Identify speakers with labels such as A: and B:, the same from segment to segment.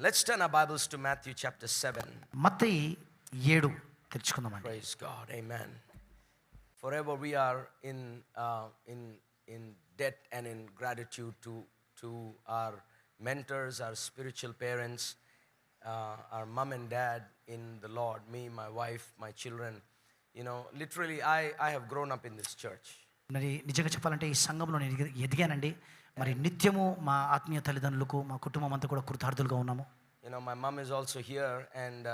A: Let's turn our Bibles to Matthew chapter 7.
B: Mattayi 7 తెరుచుకుందామండి.
A: Praise God. Amen. Forever we are in debt and in gratitude to our mentors, our spiritual parents, our mom and dad in the Lord, me, my wife, my children. You know, literally I have grown up in this church.
B: మరి నిజంగా చెప్పాలంటే ఈ సంఘంలో నేను ఎదిగానండి. మరి నిత్యము మా ఆత్మీయ తల్లిదండ్రులకు మా కుటుంబం అంతా కూడా కృతజ్ఞులుగా ఉన్నాము.
A: You know, my mom is also here, and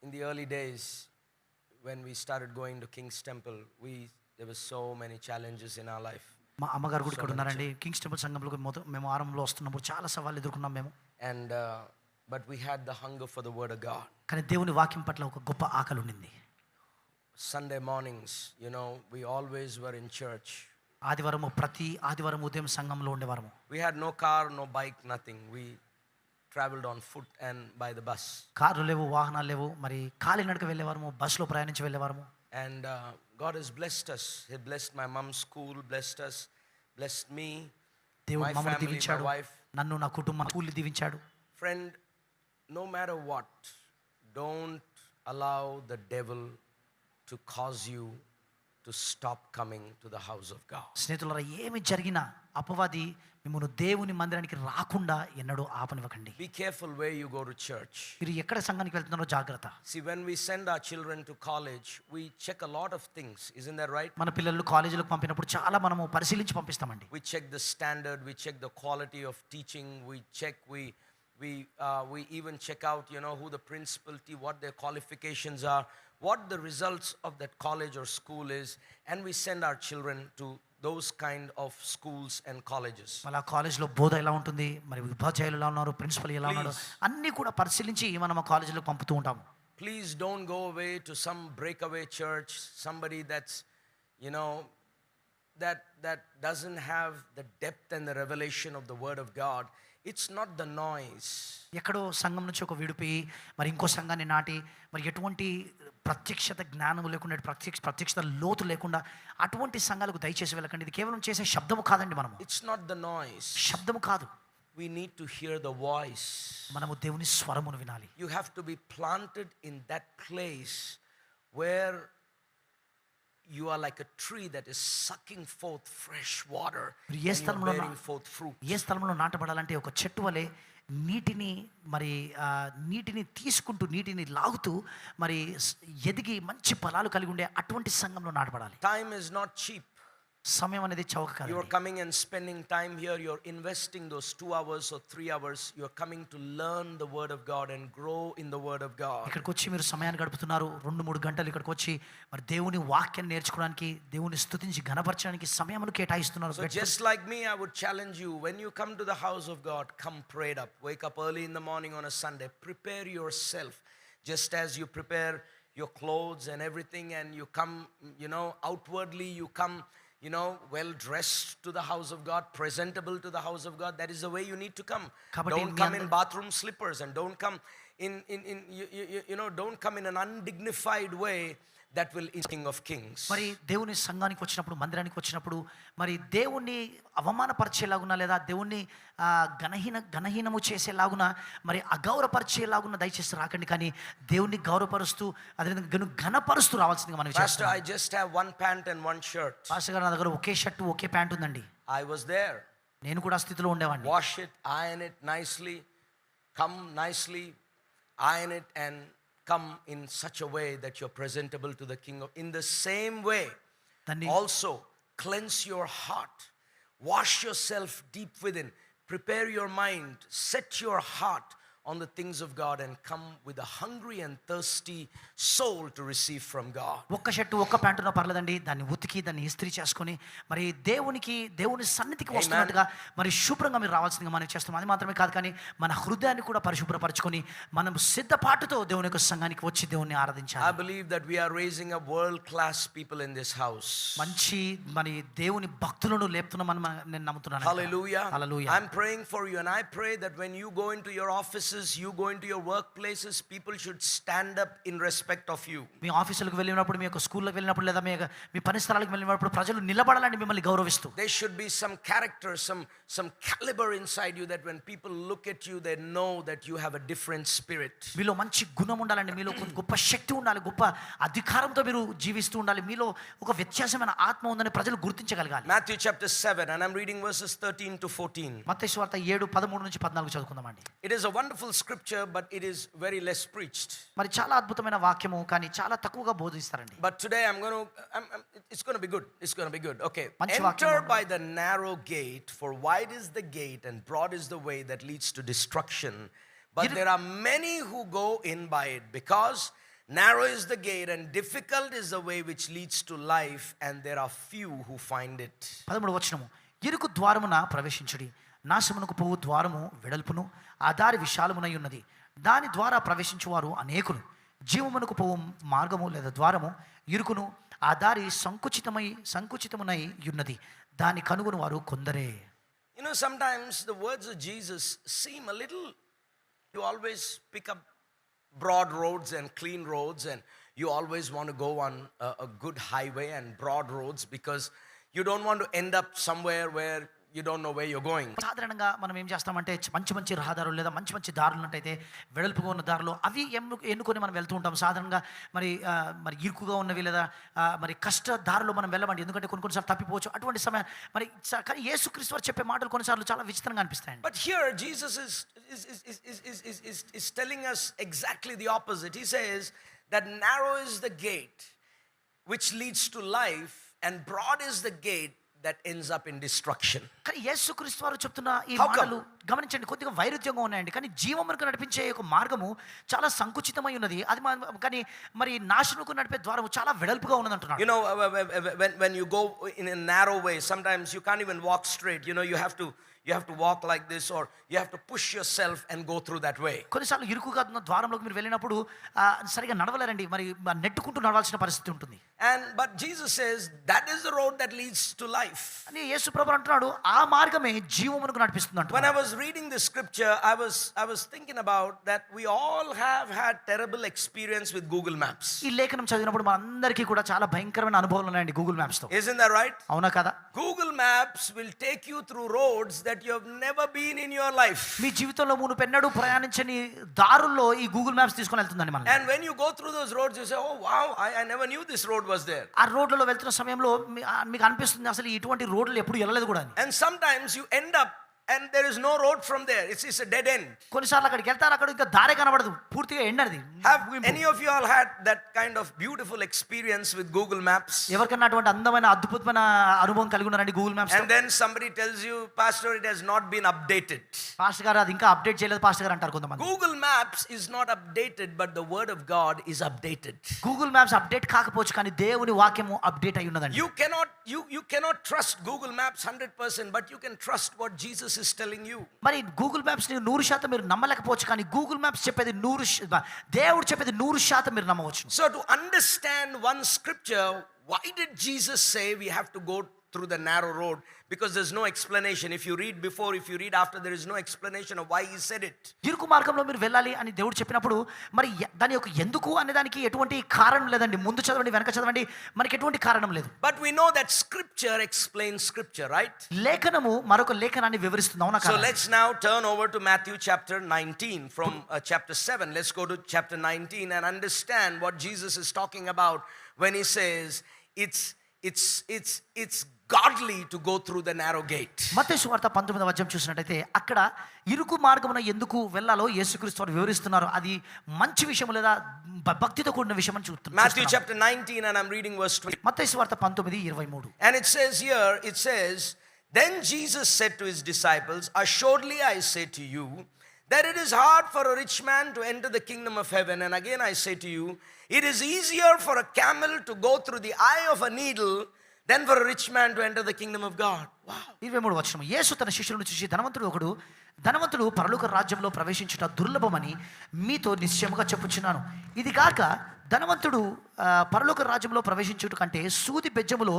A: in the early days when we started going to King's Temple, there were so many challenges in our life.
B: మా అమ్మగారు కూడా ఇక్కడ ఉన్నారండి. కింగ్స్ టెంపుల్ సంఘంలోకి మేము ఆరంభంలో వస్తున్నప్పుడు చాలా సవాళ్ళు ఎదుర్కొన్నాం మేము.
A: And but we had the hunger for the word of God.
B: కానీ దేవుని వాక్యం పట్ల ఒక గొప్ప ఆకలి ఉండింది.
A: Sunday mornings, you know, we always were in church.
B: ప్రతి ఆదివారం ఉదయం సంఘంలో ఉండేవారము.
A: We had no car, no bike, nothing. We traveled on foot and by the bus.
B: కార్లు లేవు, వాహనాలు లేవు. మరి కాలినడక వెళ్ళేవారము, బస్సులో ప్రయాణించి వెళ్ళేవారము.
A: And God has blessed us. He blessed my mom's school, blessed us, blessed me,
B: దేవుడు
A: my
B: మమ్మల్ని
A: family, my
B: దీవించాడు.
A: wife.
B: నన్ను నా కుటుంబం స్కూల్ని దీవించాడు.
A: Friend, no matter what, don't allow the devil to cause you to stop coming to the house of God.
B: స్నేహితులారా, ఏమి జరిగినా అపవాది మిమ్మల్ని దేవుని మందిరానికి రాకుండా ఎన్నడూ ఆపనివ్వకండి.
A: Be careful where you go to church.
B: మీరు ఎక్కడ సంఘానికి వెళ్తున్నారో జాగ్రత్త.
A: See, when we send our children to college, we check a lot of things. Isn't that right?
B: మన పిల్లలు కాలేజీలకు పంపినప్పుడు చాలా మనము పరిశీలించి పంపిస్తామండి.
A: We check the standard, we check the quality of teaching, we even check out, you know, who the principal, what their qualifications are, what the results of that college or school is, and we send our children to those kind of schools and colleges.
B: మళ్ళా కాలేజ్లో బోధ ఎలా ఉంటుంది, మరి ఉపాధ్యాయులు ఎలా ఉన్నారు, principal ఎలా ఉన్నాడు, అన్నీ కూడా పరిశీలించి మనం కాలేజీలో పంపుతూ ఉంటాము.
A: Please don't go away to some breakaway church, somebody that's, you know, that doesn't have the depth and the revelation of the word of God. It's not the noise.
B: ఎక్కడో సంఘం నుంచి ఒక విడిపోయి మరి ఇంకో సంఘాన్ని నాటి మరి ఎటువంటి ప్రత్యక్షత జ్ఞానం లేకుండా ప్రత్యక్షత లోతు లేకుండా అటువంటి సంఘాలకు దయచేసి వెళ్ళకండి. ఇది కేవలం చేసే శబ్దము కాదండి. మనము
A: It's not the noise.
B: శబ్దము కాదు.
A: We need to hear the voice.
B: మనము దేవుని స్వరమును వినాలి.
A: You have to be planted in that place where you are like a tree that is sucking forth fresh water and you are bearing forth fruit.
B: ఏ స్థలంలో నాటబడాలంటే ఒక చెట్టు వలె నీటిని తీసుకుంటూ నీటిని లాగుతూ మరి ఎదిగి మంచి ఫలాలు కలిగి ఉండే అటువంటి సంఘంలో నాటబడాలి.
A: Time is not cheap.
B: సమయం అనేది చౌక కాదు.
A: You are coming and spending time here. You are investing those 2 hours or 3 hours. You are coming to learn the word of God and grow in the word of God.
B: ఇక్కడికి వచ్చి మీరు సమయాన్ని గడుపుతున్నారు. 2-3 గంటలు ఇక్కడికి వచ్చి మరి దేవుని వాక్యాన్ని నేర్చుకోవడానికి, దేవుని స్తుతించి ఘనపరచడానికి సమయమును కేటాయిస్తున్నారు.
A: So just like me, I would challenge you, when you come to the house of God, come prayed up. Wake up early in the morning on a Sunday. Prepare yourself just as you prepare your clothes and everything, and you come, you know, outwardly you come, you know, well dressed to the house of God, presentable to the house of God. That is the way you need to come. Don't come in bathroom slippers, and don't come in you know, don't come in an undignified way that will is King of Kings.
B: మరి దేవుని సంఘానికి వచ్చినప్పుడు, మందిరానికి వచ్చినప్పుడు మరి దేవుణ్ణి అవమానపరిచేలాగున లేదా దేవుణ్ణి గణహీనము చేసేలాగున మరి అగౌరవపరిచేలాగున దయచేసి రాకండి. కానీ దేవుణ్ణి గౌరవపరుస్తూ అదేవిధంగా ఘనపరుస్తూ రావాల్సిందిగా మనం చేస్తాం.
A: Pastor, I just have one pant and one shirt.
B: Pastor గారు, నా దగ్గర ఒకే షర్ట్ ఒకే ప్యాంట్ ఉందండి.
A: I was there.
B: నేను కూడా స్థితిలో ఉండేవాడిని.
A: Wash it, iron it nicely, come nicely, iron it and come in such a way that you're presentable to the King of. In the same way, also cleanse your heart, wash yourself deep within, prepare your mind, set your heart on the things of God, and come with a hungry and thirsty soul to receive from God.
B: ఒక్క shirt ఒక్క ప్యాంటునో పర్లేదండి, దాన్ని ఉతికి దాన్ని ఇస్త్రీ చేసుకొని మరి దేవుని సన్నిధికి వస్తున్నట్టుగా మరి శుభ్రంగా మీరు రావాల్సిందిగా మనం చేస్తాం. అది మాత్రమే కాదు, కానీ మన హృదయాన్ని కూడా పరిశుభ్రపరచుకొని మనం సిద్ధపాటుతో దేవుని యొక్క సంఘానికి వచ్చి దేవుణ్ణి ఆరాధించాలి.
A: I believe that we are raising up world class people in this house.
B: మంచి మరి దేవుని భక్తులను లేపుతున్నామని నేను నమ్ముతున్నాను.
A: Hallelujah.
B: Hallelujah.
A: I'm praying for you, and I pray that when you go into your offices offices, you go into your workplaces, people should stand up in respect of you.
B: మీ ఆఫీసులకు వెళ్ళినప్పుడు, మీ యొక్క స్కూల్లోకి వెళ్ళినప్పుడు, లేదా మీ పని స్థలాలకు వెళ్ళినప్పుడు ప్రజలు నిలబడాలని మిమ్మల్ని గౌరవిస్తూ.
A: There should be some character, some caliber inside you, that when people look at you, they know that you have a different spirit.
B: మీలో మంచి గుణం ఉండాలండి, మీలో గొప్ప శక్తి ఉండాలి, గొప్ప అధికారంతో మీరు జీవిస్తూ ఉండాలి, మీలో ఒక వ్యత్యాసమైన ఆత్మ ఉందని ప్రజలు గుర్తించగలగాలి.
A: Matthew chapter 7, and I'm reading verses 13 to 14.
B: మత్తయి సువార్త 7:13 నుంచి 14 చదువుకుందామండి.
A: It is a wonderful scripture, but it is very less preached.
B: మరి చాలా అద్భుతమైన వాక్యము, కానీ చాలా తక్కువగా బోధిస్తారండి.
A: But today it's going to be good. It's going to be good. Okay.
B: మంచి
A: Enter
B: వాక్యము.
A: by the narrow gate, for wide is the gate and broad is the way that leads to destruction. But there are many who go in by it, because narrow is the gate and difficult is the way which leads to life, and there are few who find it.
B: 13వ వచనము, ఇరుకు ద్వారమున ప్రవేశించుడి, నాశమునకు పోవు ద్వారము వెడల్పును, ఆ దారి విశాలమునై ఉన్నది, దాని ద్వారా ప్రవేశించువారు అనేకులు. జీవమునకు పోవు మార్గము లేదా ద్వారము ఇరుకును, ఆ దారి సంకుచితమునై ఉన్నది, దాని కనుగొని వారు కొందరే.
A: You know, sometimes the words of Jesus seem a little, you always pick up broad roads and clean roads, and you always want to go on a good highway and broad roads, because you don't want to end up somewhere where you don't know where you're going.
B: సాధారణంగా మనం ఏం చేస్తామంటే మంచి రహదారులు లేదా మంచి దారులు ఉన్నట్టయితే, వెడల్పుగా ఉన్న దారులు అవి ఎన్నుకొని మనం వెళ్తూ ఉంటాం. సాధారణంగా మరి ఇరుకుగా ఉన్నవి లేదా మరి కష్ట దారులు మనం వెళ్ళమండి, ఎందుకంటే కొన్నిసార్లు తప్పిపోవచ్చు. అటువంటి సమయం మరి కానీ యేసుక్రీస్తు వారు చెప్పే మాటలు కొన్నిసార్లు చాలా విచిత్రంగా అనిపిస్తాయండి.
A: But here Jesus is telling us exactly the opposite. He says that narrow is the gate which leads to life, and broad is the gate that ends up in destruction.
B: కానీ యేసుక్రీస్తు వారు చెప్తున్న ఈ
A: How come?
B: మాటలు గమనించండి, కొద్దిగా వైరుధ్యంగా ఉన్నాయండి. కానీ జీవమునకు నడిపించే ఒక మార్గము చాలా సంకుచితమై ఉన్నది, అది కానీ మరి నాశనముకు నడిపే ద్వారము చాలా వెడల్పుగా ఉన్నది అంటున్నాడు.
A: You know, when you go in a narrow way, sometimes you can't even walk straight. You know, you have to walk like this, or you have to push yourself and go through that way.
B: కొన్నిసార్లు ఇరుకుగా ఉన్న ద్వారంలోకి మీరు వెళ్ళినప్పుడు సరిగా నడవలేరండి, మరి నెట్టుకుంటూ నడవాల్సిన పరిస్థితి ఉంటుంది.
A: But Jesus says that is the road that leads to life.
B: అని యేసు ప్రభువు అంటున్నాడు, ఆ మార్గమే జీవమునకు నడిపిస్తుంది అంటున్నాడు.
A: When I was reading this scripture, I was thinking about that we all have had terrible experience with Google Maps.
B: ఈ లేఖనం చదివినప్పుడు మనందరికీ కూడా చాలా భయంకరమైన అనుభవాలు ఉన్నాయండి గూగుల్ మ్యాప్స్ తో.
A: Isn't that right?
B: అవునా కదా?
A: Google Maps will take you through roads that you have never been in your life.
B: మీ జీవితంలో మునుపెన్నడూ ప్రయాణించని దారుల్లో ఈ గూగుల్ మ్యాప్స్ తీసుకొని వెళ్తుందండి మనల్ని.
A: And when you go through those roads, you say, oh wow, I never knew this road was there.
B: ఆ రోడ్లలో వెళ్తున్న సమయంలో మీకు అనిపిస్తుంది అసలు ఇటువంటి రోడ్లు ఎప్పుడు వెళ్ళలేదు కూడా అని.
A: And sometimes you end up and there is no road from there. It's a dead end.
B: కొన్నిసార్లు అక్కడికి వెళ్తారు, అక్కడ ఇంకా దారే కనబడదు, పూర్తిగా ఎండ్ అది.
A: Have any of you all had that kind of beautiful experience with Google Maps?
B: ఎవరికన్నా అటువంటి అందమైన అద్భుతమైన అనుభవం కలిగి ఉన్నారండి Google maps?
A: And then somebody tells you, Pastor, it has not been updated.
B: Pastor గారు అది ఇంకా అప్డేట్ చేయలేదు పాస్టర్ గారు అంటారు కొంతమంది.
A: Google Maps is not updated, but the word of God is updated.
B: Google maps update కాకపోవచ్చు, కానీ దేవుని వాక్యము అప్డేట్ అయి ఉన్నదండి.
A: You cannot trust Google Maps 100%, but you can trust what Jesus is telling you.
B: మరి గూగుల్ మ్యాప్స్ ని 100% మీరు నమ్మలేకపోవచ్చు, కానీ గూగుల్ మ్యాప్స్ చెప్పేది దేవుడు చెప్పేది 100% మీరు నమ్మవచ్చు.
A: So to understand one scripture, why did Jesus say we have to go through the narrow road? Because there's no explanation. If you read before, if you read after, there is no explanation of why he said it.
B: ఇరుకు మార్గంలో మీరు వెళ్ళాలి అని దేవుడు చెప్పినప్పుడు మరి దాని యొక్క ఎందుకు అనే దానికి ఎటువంటి కారణం లేదండి. ముందు చదవండి, వెనక చదవండి, మనకి ఎటువంటి కారణం లేదు.
A: But we know that scripture explains scripture, right?
B: లేఖనము మరొక లేఖనాన్ని వివరిస్తుంది, అవునా
A: So
B: కాదా?
A: let's now turn over to Matthew chapter 19 from chapter 7. Let's go to chapter 19 and understand what Jesus is talking about when he says it's godly to go through the narrow gate.
B: మత్తయి సువార్త 19వ అధ్యాయం చూసినట్టయితే అక్కడ ఇరుకు మార్గమున ఎందుకు వెళ్ళాలో యేసుక్రీస్తు వారు వివరిస్తున్నారు. అది మంచి విషయం లేదా భక్తితో కూడిన విషయం అని చూస్తున్నాం.
A: Matthew chapter 19, and I'm reading verse 20.
B: మత్తయి సువార్త 19:23.
A: And it says, then Jesus said to his disciples, assuredly I say to you that it is hard for a rich man to enter the kingdom of heaven. And again I say to you, it is easier for a camel to go through the eye of a needle than for a rich man to enter the kingdom of God. Wow.
B: 23వ వచనం, యేసు తన శిష్యులను చూసి ధనవంతుడు పరలోక రాజ్యంలో ప్రవేశించుట దుర్లభమని మీతో నిశ్చయముగా చెప్పుచున్నాను. ఇది కాక ధనవంతుడు పరలోక రాజ్యంలో ప్రవేశించుట కంటే సూది బెజ్జములో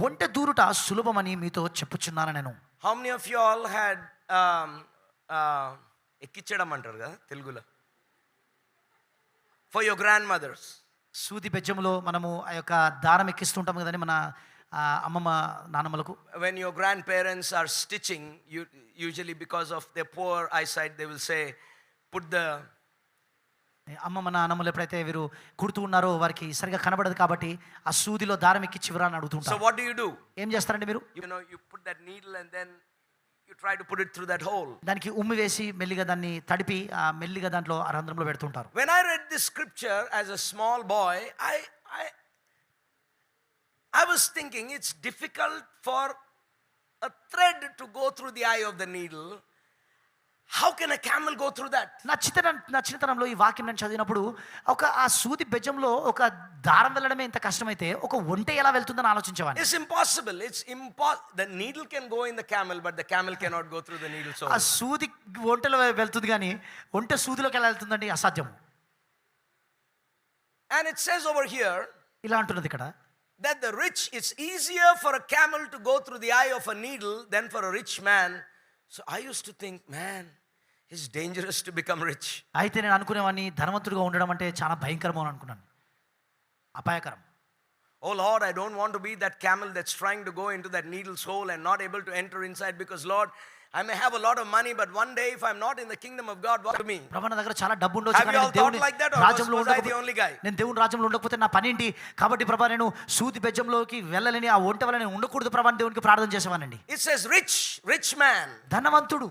B: ఒంటె దూరుట సులభమని మీతో చెప్పుచున్నాను నేను.
A: How many of you all had ఎక్కించడం అంటారు కదా తెలుగులో. For your grandmothers.
B: సూది బెజ్జములో మనము ఆ యొక్క దారం ఎక్కిస్తుంటాం కదండి మన అమ్మమ్మ నానమ్మలకు.
A: When your grandparents are stitching, you usually because of their poor eyesight, they will say, put the
B: అమ్మమ్మ నానమ్మలు ఎప్పుడైతే వీరు కుడుతూ ఉన్నారో వారికి సరిగా కనబడదు కాబట్టి ఆ సూదిలో దారం ఎక్కి చివరా అని
A: So
B: అడుగుతుంటారు.
A: what do?
B: ఏం చేస్తారండి మీరు?
A: You put that needle and then you try to put it through that hole.
B: దానికి ఉమ్మి వేసి మెల్లిగా దాన్ని తడిపి మెల్లిగా దాంట్లో ఆ రంధ్రంలో పెడుతుంటారు.
A: When I read this scripture as a small boy, I was thinking it's difficult for a thread to go through the eye of the needle. How can a camel go through that?
B: నా చిన్నతనంలో ఈ వాక్యం నేను చదివినప్పుడు ఆ సూది బెజ్జంలో ఒక దారం వెళ్ళడమే ఇంత కష్టమైతే ఒక ఒంటె ఎలా వెళ్తుందని ఆలోచించేవాడిని.
A: It's impossible. The needle can go in the camel, but the camel cannot go through the needle. So
B: ఆ సూది ఒంటెలో వెళ్తుంది కానీ ఒంటె సూదిలోకి ఎలా వెళ్తుందండి? అసాధ్యం.
A: And it says over here
B: ఇలా అంటున్నది ఇక్కడ
A: that the rich, it's easier for a camel to go through the eye of a needle than for a rich man. So I used to think, man, it's dangerous to become rich.
B: అయితే నేను అనుకునేవాడిని ధనవంతుడిగా ఉండడం అంటే చాలా భయంకరమో అని అనుకున్నాను, అపాయకరం.
A: Oh Lord, I don't want to be that camel that's trying to go into that needle's hole and not able to enter inside, because Lord, I may have a lot of money, but one day if I'm not in the kingdom of God, what to me?
B: ప్రభువా నా దగ్గర చాలా డబ్బు ఉండొచ్చు
A: Have you all thought like that, or
B: రాజ్యంలో
A: was I the only guy?
B: నేను దేవుని రాజ్యంలో ఉండకపోతే నా పని ఏంటి? కాబట్టి ప్రభువా నేను సూది బెజ్జంలోకి వెళ్ళలేని ఆ ఒంటె వల్ల నేను ఉండకూడదు ప్రభువా అని దేవునికి ప్రార్థన చేసేవానండి.
A: It says rich man.
B: ధనవంతుడు.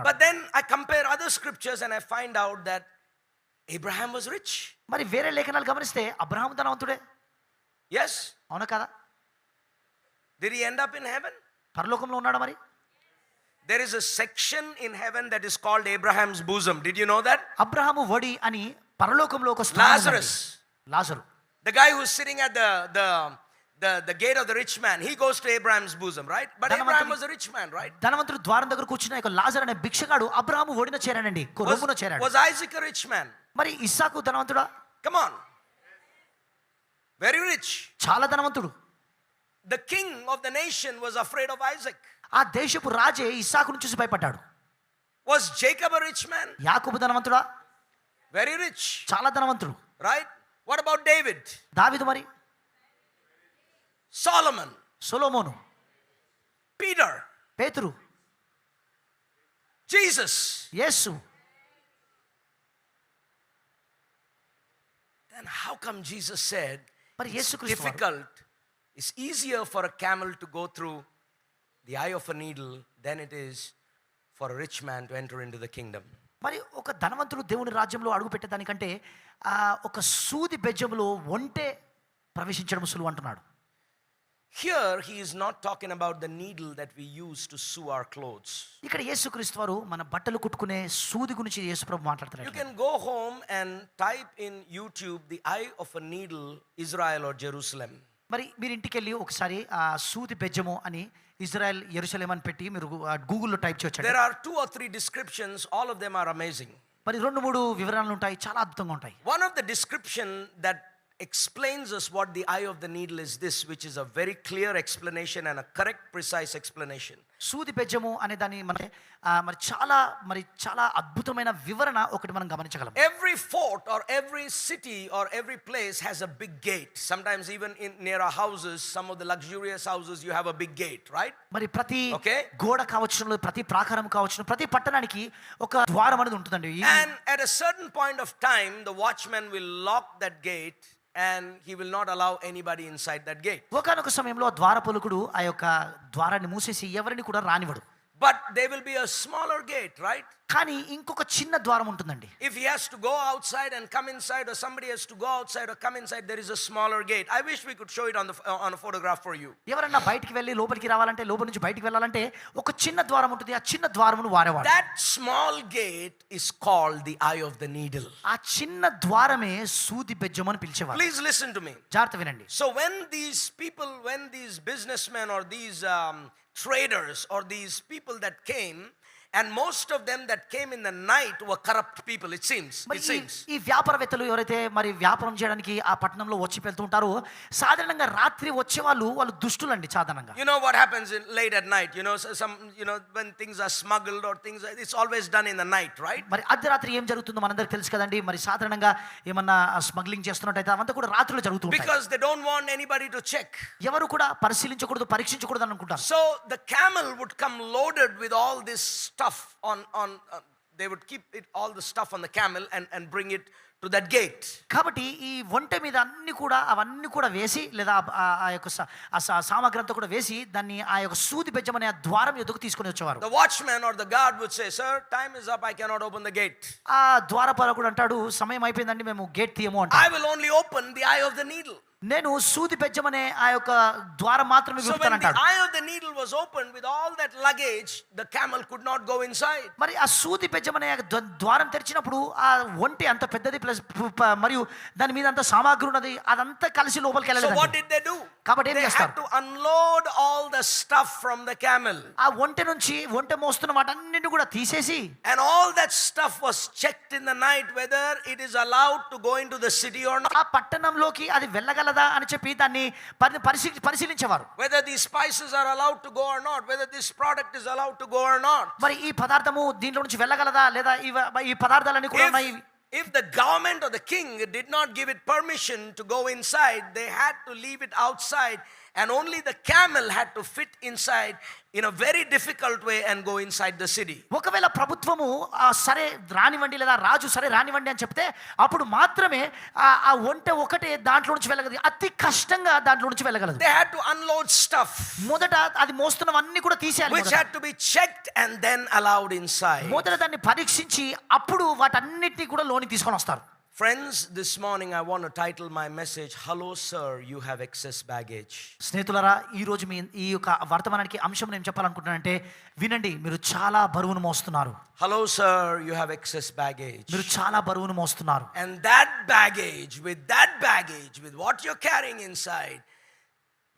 A: But then I compare other scriptures and I find out that Abraham was rich.
B: మరి వేరే లేఖనాలు గమనిస్తే అబ్రహాము ధనవంతుడే.
A: Yes.
B: అవునా కదా?
A: Did he end up in heaven?
B: పరలోకంలో ఉన్నాడా మరి?
A: There is a section in heaven that is called Abraham's bosom. Did you know that?
B: Abraham వడి అని పరలోకంలో ఒక స్థానం ఉంది. లాజరు.
A: The guy who's sitting at the gate of the rich man, he goes to Abraham's bosom, right? But Abraham was a rich man, right?
B: ధనవంతుడు ద్వారం దగ్గర కూర్చున్న ఒక లాజరు అనే భిక్షగాడు అబ్రహాము ఒడిన చేరాడండి, రొమ్మున చేరాడు.
A: Was Isaac a rich man?
B: మరి ఇస్సాకు ధనవంతుడా?
A: Come on. Very rich.
B: చాలా ధనవంతుడు.
A: The king of the nation was afraid of Isaac.
B: ఆ దేశపు రాజే ఇస్సాకును చూసి భయపడ్డాడు.
A: Was Jacob a rich man?
B: యాకోబు ధనవంతుడా?
A: Very rich.
B: చాలా ధనవంతుడు.
A: Right? What about David?
B: దావీదు మరి?
A: Solomon.
B: సొలొమోను.
A: Peter.
B: పేతురు.
A: Jesus.
B: Yesu.
A: Then how come Jesus said
B: మరి
A: it's
B: యేసుక్రీస్తు
A: difficult, it's easier for a camel to go through the eye of a needle than it is for a rich man to enter into the kingdom?
B: మరి ఒక ధనవంతుడు దేవుని రాజ్యంలో అడుగు పెట్టేదానికంటే ఒక సూది బెజ్జములో ఒంటె ప్రవేశించడం సులువు అంటున్నాడు.
A: Here he is not talking about the needle that we use to sew our clothes.
B: ఇక్కడ యేసుక్రీస్తు వారు మన బట్టలు కుట్టుకునే సూది గురించి యేసుప్రభు మాట్లాడుతున్నారు.
A: You can go home and type in YouTube the eye of a needle, Israel or Jerusalem.
B: మరి మీరు ఇంటికి వెళ్ళి ఒకసారి ఆ సూది బెజ్జము అని ఇజ్రాయెల్ యెరూషలేం అని పెట్టి మీరు గూగుల్లో టైప్ చేయొచ్చు.
A: There are 2 or 3 descriptions, all of them are amazing.
B: మరి 2-3 వివరణలు ఉంటాయి, చాలా అద్భుతంగా ఉంటాయి.
A: One of the description that explains us what the eye of the needle is this, which is a very clear explanation and a correct precise explanation.
B: సూది బెజ్జము అనే దాన్ని మరి చాలా అద్భుతమైన వివరణ ఒకటి మనం గమనించగలం.
A: Every fort or every city or every place has a big gate. Sometimes even near our houses, some of the luxurious houses, you have a big gate, right?
B: మరి ప్రతి
A: Okay.
B: గోడ కావచ్చు, ప్రతి ప్రాకారం కావచ్చు, ప్రతి పట్టణానికి ఒక ద్వారం అనేది ఉంటుందండి.
A: And at a certain point of time, the watchman will lock that gate and he will not allow anybody inside that gate.
B: ఒకానొక సమయంలో ద్వారపాలకుడు ఆ యొక్క ద్వారాన్ని మూసేసి ఎవరిని కూడా రానివ్వడు.
A: But there will be a smaller gate, right?
B: కానీ ఇంకొక చిన్న ద్వారం ఉంటుందండి.
A: If he has to go outside and come inside, or somebody has to go outside or come inside, there is a smaller gate. I wish we could show it on a photograph for you.
B: ఎవరన్నా బయటికి వెళ్ళి లోపలికి రావాలంటే, లోపల నుంచి బయటికి వెళ్ళాలంటే ఒక చిన్న ద్వారం ఉంటుంది. ఆ చిన్న ద్వారమును వారేవాడు.
A: That small gate is called the eye of the needle.
B: ఆ చిన్న ద్వారమే సూది బెజ్జం అని పిలిచేవారు.
A: Please listen to me.
B: జాగ్రత్త వినండి.
A: So when these businessmen or these traders or these people that came And most of them that came in the night were corrupt people, it seems.
B: మరి
A: It seems.
B: ఈ వ్యాపారవేత్తలు ఎవరైతే మరి వ్యాపారం చేయడానికి ఆ పట్టణంలో వచ్చి వెళ్తుంటారో సాధారణంగా రాత్రి వచ్చేవాళ్ళు వాళ్ళు దుష్టులండి సాధారణంగా.
A: You know what happens late at night, some when things are smuggled or things, it's always done in the night, right?
B: మరి అర్ధరాత్రి ఏం జరుగుతుందో మనందరికీ తెలుసు కదండి. మరి సాధారణంగా ఏమన్నా స్మగ్లింగ్ చేస్తున్నట్టయితే అవంతా కూడా రాత్రిలో జరుగుతుంది.
A: Because they don't want anybody to check.
B: ఎవరు కూడా పరిశీలించకూడదు, పరీక్షించకూడదు అని అనుకుంటారు.
A: So the camel would come loaded with all this stuff on they would keep it all the stuff on the camel and bring it to that gate.
B: కాబట్టి ఈ ఒంటె మీద అవన్నీ కూడా వేసి లేదా ఆ యొక్క సామగ్రి అంతా కూడా వేసి దాన్ని ఆ యొక్క సూది బెజ్జం అనే ద్వారం ఎదుగు తీసుకొని వచ్చేవారు.
A: The watchman or the guard would say, "Sir, time is up, I cannot open the gate."
B: ఆ ద్వారపాలకుడు అంటాడు, సమయం అయిపోయిందండి, మేము గేట్ తీయము అంటాడు.
A: I will only open the eye of the needle.
B: నేను సూది బెజ్జం అనే ఆ యొక్క ద్వారం మాత్రమే
A: So when the
B: విప్పుతానంటాడు.
A: eye of the needle was opened with all that luggage, the camel could not go inside.
B: మరి ఆ సూది బెజ్జం అనే ద్వారం తెరిచినప్పుడు ఆ ఒంటి అంత పెద్దది ప్లస్ మరియు దాని మీద అంత సామాగ్రి ఉన్నది, అదంతా కలిసి లోపలికి
A: So
B: వెళ్ళలేదు.
A: what did they do?
B: కాబట్టి ఏం
A: They
B: చేస్తారు?
A: had to unload all the stuff from the camel.
B: ఆ ఒంటె నుంచి ఒంటె మోస్తున్న వాటన్నిటిని కూడా తీసేసి
A: And all that stuff was checked in the night whether it is allowed to go into the city or not.
B: ఆ పట్టణంలోకి అది వెళ్ళగలదా అని చెప్పి దాన్ని పరిశీలించేవారు.
A: Whether these spices are allowed to go or not, whether this product is allowed to go or not.
B: మరి ఈ పదార్థము దీంట్లో నుంచి వెళ్ళగలదా లేదా ఈ పదార్థాలన్నీ కూడా ఉన్నాయి.
A: If the government or the king did not give it permission to go inside, they had to leave it outside, and only the camel had to fit inside in a very difficult way and go inside the city.
B: ఒకవేళ ప్రభుత్వము సరే రానివ్వండి లేదా రాజు సరే రానివ్వండి అని చెప్తే అప్పుడు మాత్రమే ఆ ఒంటె ఒకటే దాంట్లో నుంచి వెళ్ళగలదు, అతి కష్టంగా దాంట్లో నుంచి వెళ్ళగలదు.
A: They had to unload stuff,
B: మొదట అది మోస్తున్నవన్నీ కూడా తీసేయాలి,
A: which had to be checked and then allowed inside.
B: మొదట దాన్ని పరీక్షించి అప్పుడు వాటన్నిటిని కూడా లోనికి తీసుకొని వస్తారు.
A: Friends, this morning I want to title my message, "Hello sir, you have excess baggage."
B: స్నేహితులారా, ఈ రోజు ఈ యొక్క వర్తమానానికి అంశం నేను చెప్పాలనుకుంటున్నానంటే వినండి, మీరు చాలా బరువును మోస్తున్నారు.
A: Hello sir, you have excess baggage.
B: మీరు చాలా బరువును మోస్తున్నారు.
A: And that baggage, with what you're carrying inside,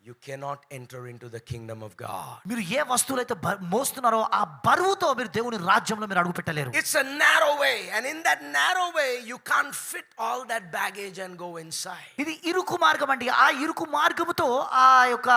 A: you cannot enter into the kingdom of God.
B: మీరు ఏ వస్తువులైతే మోస్తున్నారో ఆ బరువుతో మీరు దేవుని రాజ్యంలో మీరు అడుగు పెట్టలేరు.
A: It's a narrow way, and in that narrow way you can't fit all that baggage and go inside.
B: ఇది ఇరుకు మార్గం అండి. ఆ ఇరుకు మార్గముతో ఆ యొక్క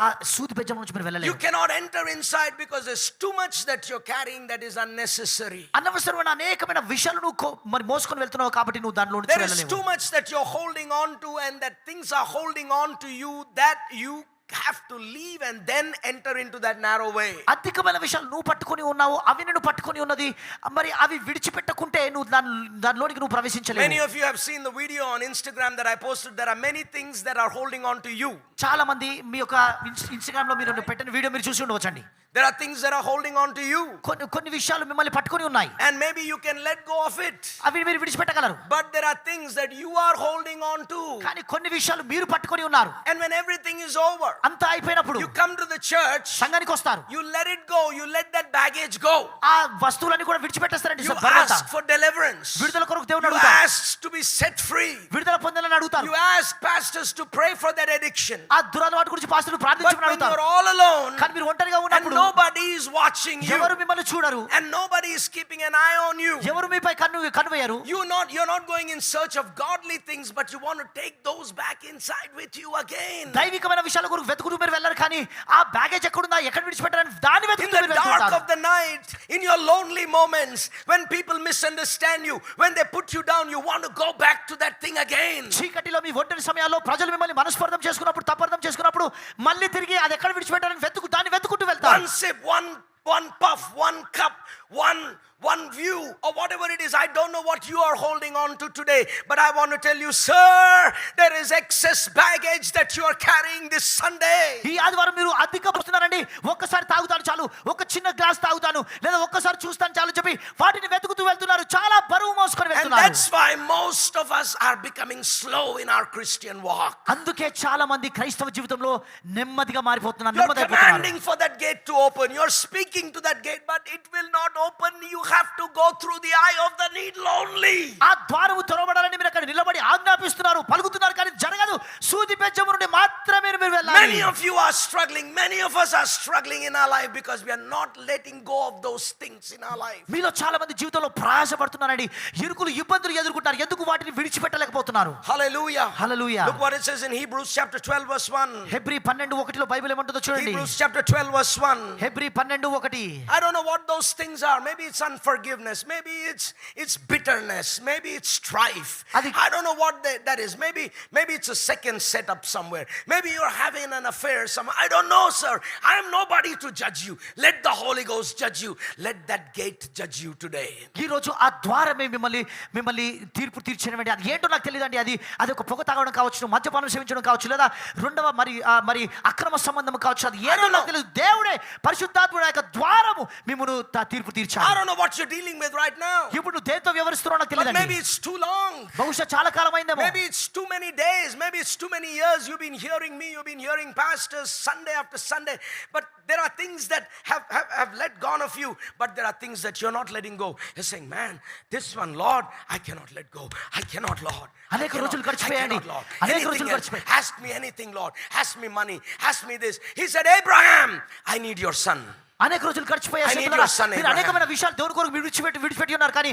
B: ఆ సూది బెజ్జం నుంచి మీరు
A: You
B: వెళ్ళలేరు.
A: cannot enter inside because there's too much that you're carrying that is unnecessary.
B: అనవసరమైన అనేకమైన విషయాలు నువ్వు మరి మోసుకొని వెళ్తున్నావు కాబట్టి నువ్వు దానిలో నుంచి
A: There is
B: వెళ్ళలేవు.
A: too much that you're holding on to, and that things are holding on to you, that you have to leave and then enter into that narrow way.
B: అధికమైన విషయాలు నువ్వు పట్టుకొని ఉన్నావు, అవి నిన్ను పట్టుకొని ఉన్నది, మరి అవి విడిచిపెట్టకుంటే నువ్వు దానిలోనికి నువ్వు ప్రవేశించలేవు.
A: Many of you have seen the video on Instagram that I posted. There are many things that are holding on to you.
B: చాలా మంది మీ యొక్క ఇన్స్టాగ్రామ్ లో మీరు పెట్టిన వీడియో మీరు చూసి ఉండవచ్చండి.
A: There are things that are holding on to you,
B: కొన్ని విషయాలు మిమ్మల్ని పట్టుకొని ఉన్నాయి,
A: and maybe you can let go of it.
B: అవి మీరు విడిచిపెట్టగలరు.
A: But there are things that you are holding on to,
B: కానీ కొన్ని విషయాలు మీరు పట్టుకొని ఉన్నారు.
A: and when everything is over,
B: అంతా అయిపోయినప్పుడు
A: you come to the church,
B: సంఘానికి వస్తారు,
A: you let it go, you let that baggage go.
B: ఆ వస్తువులన్నీ కూడా విడిచిపెట్టేస్తారండి.
A: You ask for deliverance,
B: విడుదల కొరకు దేవుని
A: you
B: అడుగుతారు,
A: ask to be set free,
B: విడుదల పొందాలని అడుగుతారు,
A: you ask pastors to pray for that addiction.
B: ఆ దురలవాటు గురించి పాస్టర్లు
A: But
B: ప్రార్థించమని
A: when
B: అడుగుతారు.
A: you're all alone
B: కానీ మీరు ఒంటరిగా
A: and
B: ఉన్నప్పుడు
A: nobody is watching you
B: ఎవరు మిమ్మల్ని చూడరు,
A: and nobody is keeping an eye on you,
B: ఎవరు మీపై కన్నువేయరు,
A: you're not going in search of godly things, but you want to take those back inside with you again.
B: దైవికమైన విషయాల కొరకు వెతుకుతూ మీరు వెళ్ళరు, కానీ ఆ బ్యాగేజ్ ఎక్కడుందా ఎక్కడ విడిచిపెట్టారని దాన్ని
A: In
B: వెతుకుతూ
A: the
B: మీరు
A: dark
B: వెళ్తుంటారు.
A: of the night, in your lonely moments, when people misunderstand you, when they put you down, you want to go back to that thing again.
B: చీకటిలో మీ ఒంటరి సమయాల్లో ప్రజలు మిమ్మల్ని మనస్పర్ధం చేసుకున్నప్పుడు తప్పర్థం చేసుకున్నప్పుడు మళ్ళీ తిరిగి అది ఎక్కడ విడిచిపెట్టారని దాన్ని వెతుకుంటూ వెళ్తారు.
A: One sip, one puff, one cup, one view, or whatever it is. I don't know what you are holding on to today, but I want to tell you, sir, there is excess baggage that you are carrying this Sunday.
B: ఈ ఆదివారం మీరు అధిక వస్తున్నారండి. ఒక్కసారి తాగుతాను చాలు, ఒక చిన్న గ్లాస్ తాగుతాను, లేదా ఒక్కసారి చూస్తాను చాలు చెప్పి వాటిని వెతుకుతూ వెళ్తున్నారు. చాలా బరువు మోసుకొని
A: And
B: వెళ్తున్నారు.
A: that's why most of us are becoming slow in our Christian walk.
B: అందుకే చాలా మంది క్రైస్తవ జీవితంలో నెమ్మదిగా మారిపోతున్నారు,
A: You're
B: నెమ్మదిపోతున్నారు.
A: commanding for that gate to open. You're speaking to that gate, but it will not open. You have to go through the eye of the needle only.
B: ఆ ద్వారము తెరవబడాలని మీరు అక్కడ నిలబడి ఆజ్ఞాపిస్తున్నారు, పలుకుతున్నారు, కానీ జరగదు. సూది బెజ్జము నుండి మాత్రమే మీరు వెళ్ళాలి.
A: Many of you are struggling. Many of us are struggling in our life because we are not letting go of those things in our life.
B: మీలో చాలా మంది జీవితంలో ప్రయాసపడుతున్నారండి. ఇరుకులు ఇబ్బందులు ఎదుర్కొంటారు. ఎందుకు వాటిని విడిచిపెట్టలేకపోతున్నారు?
A: Hallelujah.
B: Hallelujah.
A: Look what it says in Hebrews chapter 12 verse 1.
B: Hebrew 12:1 లో బైబిల్ ఏమంటుందో చూడండి.
A: Hebrews chapter 12 verse 1.
B: Hebrew 12:1.
A: I don't know what those things are. Maybe it's unforgiveness. Maybe it's bitterness. Maybe it's strife. I don't know what that is. Maybe it's a second setup somewhere. Maybe you're having an affair somewhere. I don't know, sir. I am nobody to judge you. Let the Holy Ghost judge you. Let that gate judge you today.
B: ఈ రోజు ఆ ద్వారమే మిమ్మల్ని తీర్పు తీర్చనివ్వండి. అది ఏంటో నాకు తెలియదండి. అది ఒక పొగ తాగడం కావచ్చు, మద్యపానం సేవించడం కావచ్చు, లేదా రెండవ మరి అక్రమ సంబంధం కావచ్చు. అది ఏదో నాకు తెలియదు. దేవుడే పరిశుద్ధాత్ముడు యొక్క ద్వారము మిమ్మల్ని తీర్పు తీర్చాలి.
A: I don't know what you're dealing with right now.
B: ఇప్పుడు నువ్వు దేంతో వ్యవహరిస్తున్నావు నాకు తెలియదండి.
A: Maybe it's too long.
B: బహుశా చాలా కాలం అయిందేమో.
A: Maybe it's too many days. Maybe it's too many years. You've been hearing me. You've been hearing pastors Sunday after Sunday. But there are things that have let gone of you. But there are things that you're not letting go. You're saying, man, this one, Lord, I cannot let go. I cannot, Lord.
B: అనేక రోజులు గడిచిపోయాయండి. అనేక రోజులు గడిచిపోయాయి.
A: Ask me anything, Lord. Ask me money. Ask me this. He said, Abraham, I need your son.
B: అనేక రోజులు గడిచిపోయాయి. మీరు అనేకమైన విషయాలు దేవుని కొరకు విడిచిపెట్టి ఉన్నారు, కానీ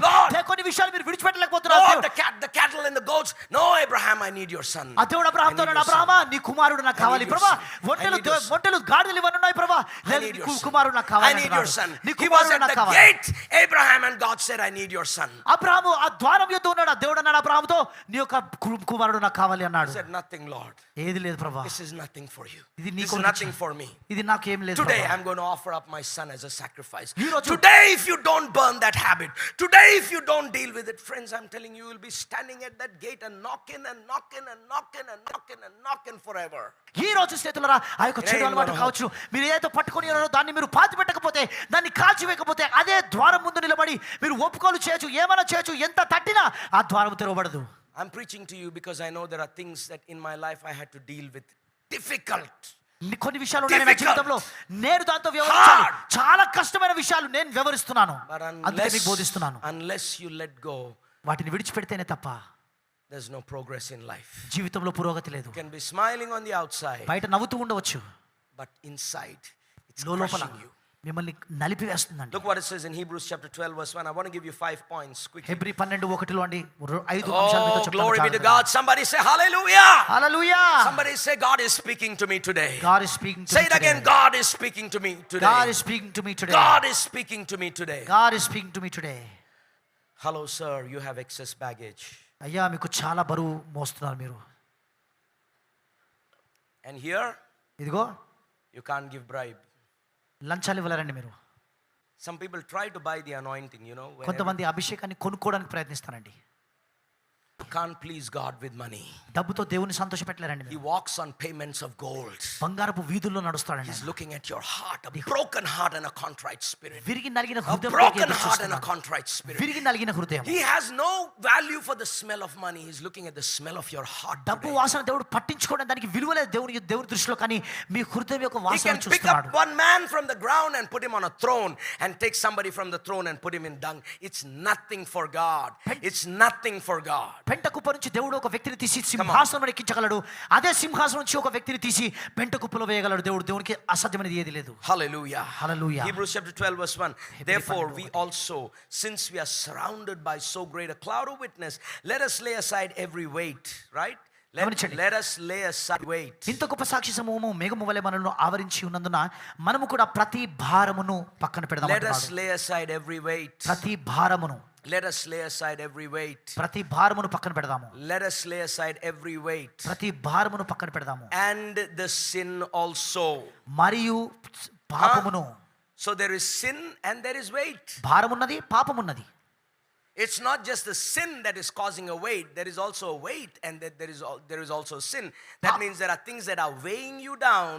B: కొన్ని విషయాలు మీరు విడిచిపెట్టలేకపోతున్నారు.
A: The cattle and the goats. No, Abraham, I need your son.
B: ఆ దేవుడు అబ్రహాముతో అన్నాడు, అబ్రహామా నీ కుమారుడు నాకు కావాలి ప్రభువా. ఒంటెలు గాడిదలు ఇవన్నీ ఉన్నాయి ప్రభువా. నీ కుమారుడు నాకు కావాలి.
A: I need your son.
B: నీ
A: He was
B: కుమారుడు
A: at
B: నాకు
A: the
B: కావాలి.
A: gate, Abraham, and God said, I need your son.
B: Abraham ఆ ద్వారం యొద్ద ఉన్నాడు. ఆ దేవుడు అన్నాడు అబ్రహాముతో, నీ యొక్క కుమారుడు నాకు కావాలి అన్నాడు.
A: He said, nothing, Lord.
B: ఏది లేదు ప్రభువా.
A: This is nothing for you.
B: ఇది
A: This
B: నీకు
A: is nothing for me.
B: ఇది నాకేం లేదు.
A: Today I'm going to offer up my son as a sacrifice. Today if you don't burn that habit, today if you don't deal with it, friends, I'm telling you, you will be standing at that gate and knocking and knocking and knocking and knocking and knocking forever.
B: ఈ రోజు స్నేహితులారా, ఆ యొక్క చెడు అలవాటు కావచ్చు, మీరు ఏదో పట్టుకొని ఉన్నారో దాన్ని మీరు పాతి పెట్టకపోతే, దాన్ని కాల్చివేయకపోతే, అదే ద్వారం ముందు నిలబడి మీరు ఒప్పుకోలు చేయొచ్చు, ఏమైనా చేయొచ్చు, ఎంత తట్టినా ఆ ద్వారం తెరవబడదు.
A: I'm preaching to you because I know there are things that in my life I had to deal with. Difficult.
B: కొన్ని విషయాలు ఉన్నాయి నా జీవితంలో, నేను దాంతో వ్యవహరించాలి. చాలా కష్టమైన విషయాలు నేను వ్యవహరిస్తున్నాను, అందుకే మీకు బోధిస్తున్నాను.
A: Unless you let go,
B: వాటిని విడిచిపెడితేనే తప్ప
A: there's no progress in life.
B: జీవితంలో పురోగతి లేదు.
A: You can be smiling on the outside,
B: బయట నవ్వుతూ ఉండవచ్చు,
A: but inside it's
B: లోపల
A: crushing you.
B: మిమ్మల్ని నలిపివేస్తుందండి.
A: Look what it says in Hebrews chapter 12 verse 1. I want to give you 5 points quickly.
B: Hebrew 12:1 అండి 5 అంశాలు మీతో చెప్తాను.
A: Glory be to God. Somebody say hallelujah.
B: Hallelujah.
A: Somebody say God is speaking to me today.
B: God is speaking to me.
A: Say it again. God is speaking to me today.
B: God is speaking to me today.
A: God is speaking to me today.
B: God is speaking to me today.
A: Hello sir, you have excess baggage.
B: అయ్యా మీకు చాలా బరువు మోస్తున్నారు మీరు.
A: And here
B: ఇదిగో
A: you can't give bribe.
B: లంచాలు ఇవ్వలేరండి మీరు.
A: Some people try to buy the anointing, you know.
B: కొంతమంది అభిషేకాన్ని కొనుక్కోవడానికి ప్రయత్నిస్తారండి.
A: You can't please God with money.
B: డబ్బుతో దేవుని సంతోషపెట్టలేరండి.
A: He walks on payments of gold.
B: బంగారపు వీధుల్లో నడుస్తాడండి.
A: He's looking at your heart, a broken heart and a contrite spirit.
B: విరిగి నలిగిన
A: A
B: హృదయం,
A: broken heart and a contrite spirit.
B: విరిగి నలిగిన హృదయం.
A: He has no value for the smell of money. He's looking at the smell of your heart.
B: డబ్బు వాసన దేవుడు పట్టించుకోవడం దానికి విలువ లేదు దేవుని దృష్టిలో, కానీ మీ హృదయం యొక్క
A: He
B: వాసన
A: can pick
B: చూస్తున్నాడు.
A: up one man from the ground and put him on a throne and take somebody from the throne and put him in dung. It's nothing for God. It's nothing for God.
B: పెంట కుప్ప నుంచి దేవుడు ఒక వ్యక్తిని తీసి సింహాసనం ఎక్కించగలడు. అదే సింహాసనం నుంచి ఒక వ్యక్తిని తీసి పెంట కుప్పలో వేయగలడు. దేవునికి అసాధ్యమైనది ఏది లేదు.
A: Hallelujah.
B: Hallelujah.
A: Hebrews chapter 12 verse 1. Therefore we also, since we are surrounded by so great a cloud of witness, let us lay aside every weight, right? Let us lay aside weight.
B: ఇంత గొప్ప సాక్షి సమూహము మేఘము వలె మనల్ని ఆవరించి ఉన్నందున మనము కూడా ప్రతి భారమును పక్కన పెడదాం.
A: Let us lay aside every weight.
B: ప్రతి భారమును.
A: Let us lay aside every weight.
B: ప్రతి భారమును పక్కన పెడదాము.
A: Let us lay aside every weight.
B: ప్రతి భారమును పక్కన పెడదాము.
A: And the sin also.
B: మరియు పాపమును.
A: So there is sin and there is weight.
B: భారమున్నది, పాపమున్నది.
A: It's not just the sin that is causing a weight. There is also a weight, and that there is also sin. That means there are things that are weighing you down,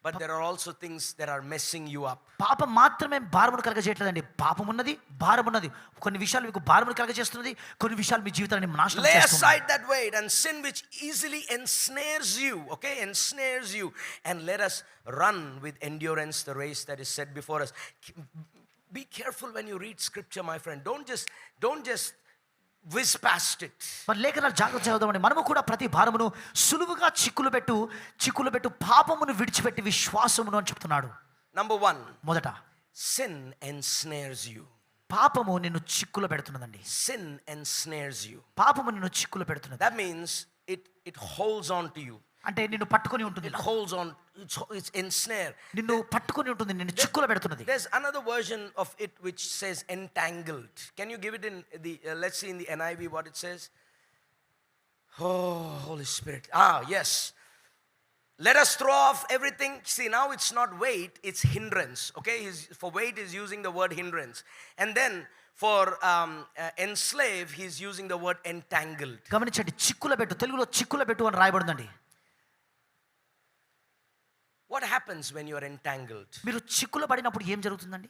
A: but there are also things that are messing you up.
B: పాపం మాత్రమే భారమును కలగజేయట్లేదండి. పాపం ఉన్నది, భారం ఉన్నది. కొన్ని విషయాలు మీకు భారమును కలగజేస్తున్నది, కొన్ని విషయాలు మీ జీవితాన్ని నాశనం
A: చేస్తుంది. Lay
B: చేస్తుంది.
A: aside that weight and sin which easily ensnares you, okay? Ensnares you, and let us run with endurance the race that is set before us. be careful when you read scripture, my friend. Don't just whiz past it.
B: మరి లేఖనాలు జాగ్రత్త చదవమని మనము కూడా ప్రతి భారమును సులువుగా చిక్కులు పెట్టు పాపమును విడిచిపెట్టి విశ్వాసమును అని చెప్తున్నాడు.
A: Number 1,
B: మొదట
A: sin ensnares you.
B: పాపము నిన్ను చిక్కులో పెడుతున్నదండి.
A: Sin ensnares you.
B: పాపము నిన్ను చిక్కులో పెడుతున్నది.
A: That means it holds on to you.
B: అంటే నిన్ను పట్టుకొని ఉంటుంది.
A: It holds on. It's ensnare.
B: నిన్ను పట్టుకొని ఉంటుంది, నిన్ను చిక్కులో పెడుతున్నది.
A: There's another version of it which says entangled. Can you give it in the let's see in the NIV what it says? Oh, Holy Spirit. Yes. Let us throw off everything. See, now it's not weight, it's hindrance. Okay, for weight he's using the word hindrance, and then for enslave he's using the word entangled.
B: గమనించండి, చిక్కుల పెట్టు, తెలుగులో చిక్కుల పెట్టు అని రాయబడిందండి.
A: What happens when you are entangled?
B: మీరు చిక్కుల పడినప్పుడు ఏం జరుగుతుందండి?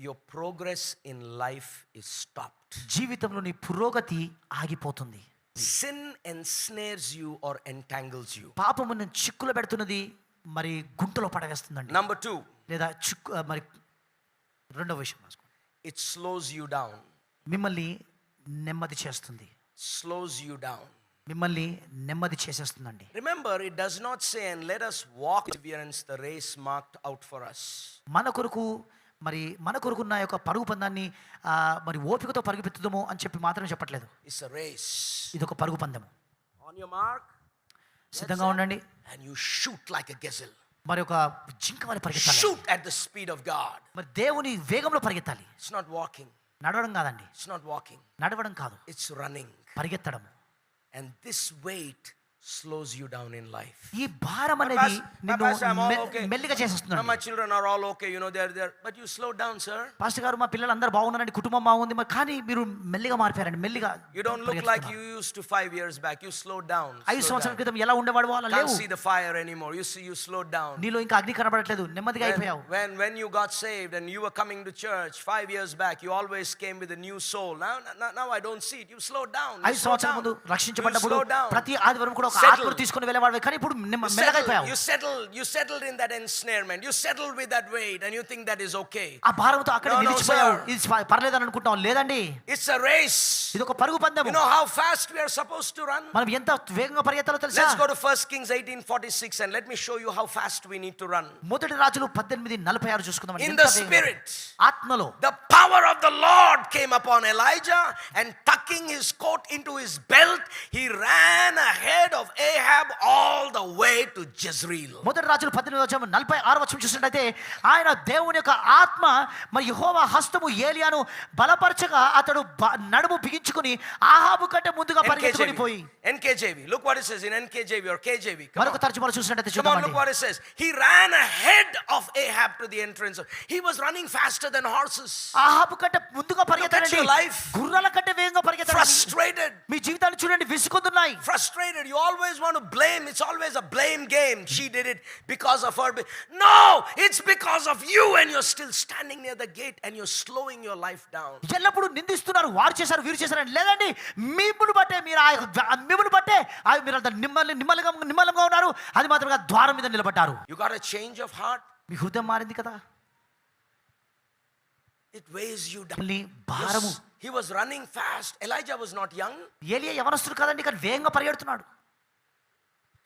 A: Your progress in life is stopped.
B: జీవితంలో నీ పురోగతి ఆగిపోతుంది.
A: Sin ensnares you or entangles you.
B: పాపము నిన్ను చిక్కుల పెడుతున్నది, మరి గుంటలో పడవేస్తుందండి.
A: Number 2,
B: లేదా మరి రెండవ విషయం రాసుకోండి.
A: it slows you down.
B: మిమ్మల్ని నెమ్మది చేస్తుంది.
A: Slows you down.
B: మిమ్మల్ని నెమ్మది చేసేస్తుందండి.
A: Remember, it does not say, and let us walk with perseverance the race marked out for us.
B: మన కొరకున్న యొక్క పరుగు పందాన్ని మరి ఓపికతో పరుగుపెట్టుదాము అని చెప్పి మాత్రం చెప్పట్లేదు.
A: It's a race.
B: ఇది ఒక పరుగు పందెము.
A: On your mark,
B: సిద్ధంగా ఉండండి.
A: and you shoot like a gazelle.
B: మరి ఒక జింక వలె పరిగెత్తాలి.
A: Shoot at the speed of God.
B: మరి దేవుని వేగంలో పరిగెత్తాలి.
A: It's not walking.
B: నడవడం కాదండి.
A: It's not walking.
B: నడవడం కాదు,
A: It's running.
B: పరిగెత్తడం.
A: And this weight slows you down in life.
B: ఈ భారం అనేది నిన్ను మెల్లిగా చేసేస్తుంది.
A: My children are all okay, you know, they're but you slow down, sir.
B: Pastor గారు, మా పిల్లలు అందరూ బాగున్నారండి, కుటుంబం బాగుంది, మరి కానీ మీరు మెల్లిగా మారిపోయారండి. మెల్లిగా
A: You don't look like you used to 5 years back. You slowed down.
B: 5 సంవత్సరాల క్రితం ఎలా ఉండేవాడు అలా లేవు.
A: Can't see the fire anymore. You slowed down.
B: నీలో ఇంకా అగ్ని కనబడట్లేదు, నెమ్మదిగా అయిపోయావు.
A: When you got saved and you were coming to church 5 years back, you always came with a new soul. Now I don't see it. You slowed down.
B: 5 సంవత్సరాల ముందు రక్షించబడ్డప్పుడు ప్రతి ఆదివారం కూడా ఒక ఆత్మను తీసుకొని వెళ్ళేవాడు, కానీ ఇప్పుడు మెల్లగా అయిపోయావు.
A: You settled in that ensnarement. You settled with that weight and you think that is okay.
B: ఆ భారంతో అక్కడ నిలిచిపోయావు. ఇది పర్లేదు అని అనుకుంటావు. లేదండి,
A: it's a race.
B: ఇది ఒక పరుగు పందెము.
A: You know how fast we are supposed to run?
B: మనం ఎంత వేగంగా పరిగెత్తాలో తెలుసా?
A: Let's go to 1 Kings 18:46 and let me show you how fast we need to run.
B: మొదటి రాజులు 18:46 చూసుకుందాం.
A: In the spirit,
B: ఆత్మలో
A: the power of the Lord came upon Elijah, and tucking his coat into his belt, he ran ahead of Ahab all the way to Jezreel.
B: మొదటి రాజులు 18:46 చూసినట్లయితే ఆయన దేవుని యొక్క ఆత్మ మరి యెహోవా హస్తము ఏలియాను బలపరచగా అతడు నడుము బిగించుకొని ఆహాబు కంటే ముందుగా పరిగెత్తుకొని పోయి.
A: NKJV, look what it says in NKJV or KJV.
B: మరొక తర్జుమాలో చూసినట్లయితే
A: Come on, look what it says. He ran ahead of Ahab to the entrance. He was running faster than horses.
B: ఆహాబు కంటే ముందుగా పరిగెత్తాడండి. గుర్రాల కంటే వేగంగా పరిగెత్తాడు.
A: Frustrated.
B: మీ జీవితాన్ని చూడండి, విసుగుతున్నాయి.
A: Frustrated. You always want to blame. It's always a blame game. She did it because of her. No, it's because of you, and you're still standing near the gate and you're slowing your life down.
B: ఎల్లప్పుడు నిందిస్తున్నారు, వారు చేశారు వీరు చేశారు. లేదండి, మిమ్మల్ని బట్టే మీరు నిమ్మలంగా ఉన్నారు. అది మాత్రమే ద్వారం మీద నిలబడ్డారు.
A: You got a change of heart.
B: మీ హృదయం మారింది కదా.
A: It weighs you down.
B: భారము.
A: He was running fast. Elijah was not young.
B: ఏలియా యవనస్తుడు కాదండి, కానీ వేగంగా పరిగెడుతున్నాడు.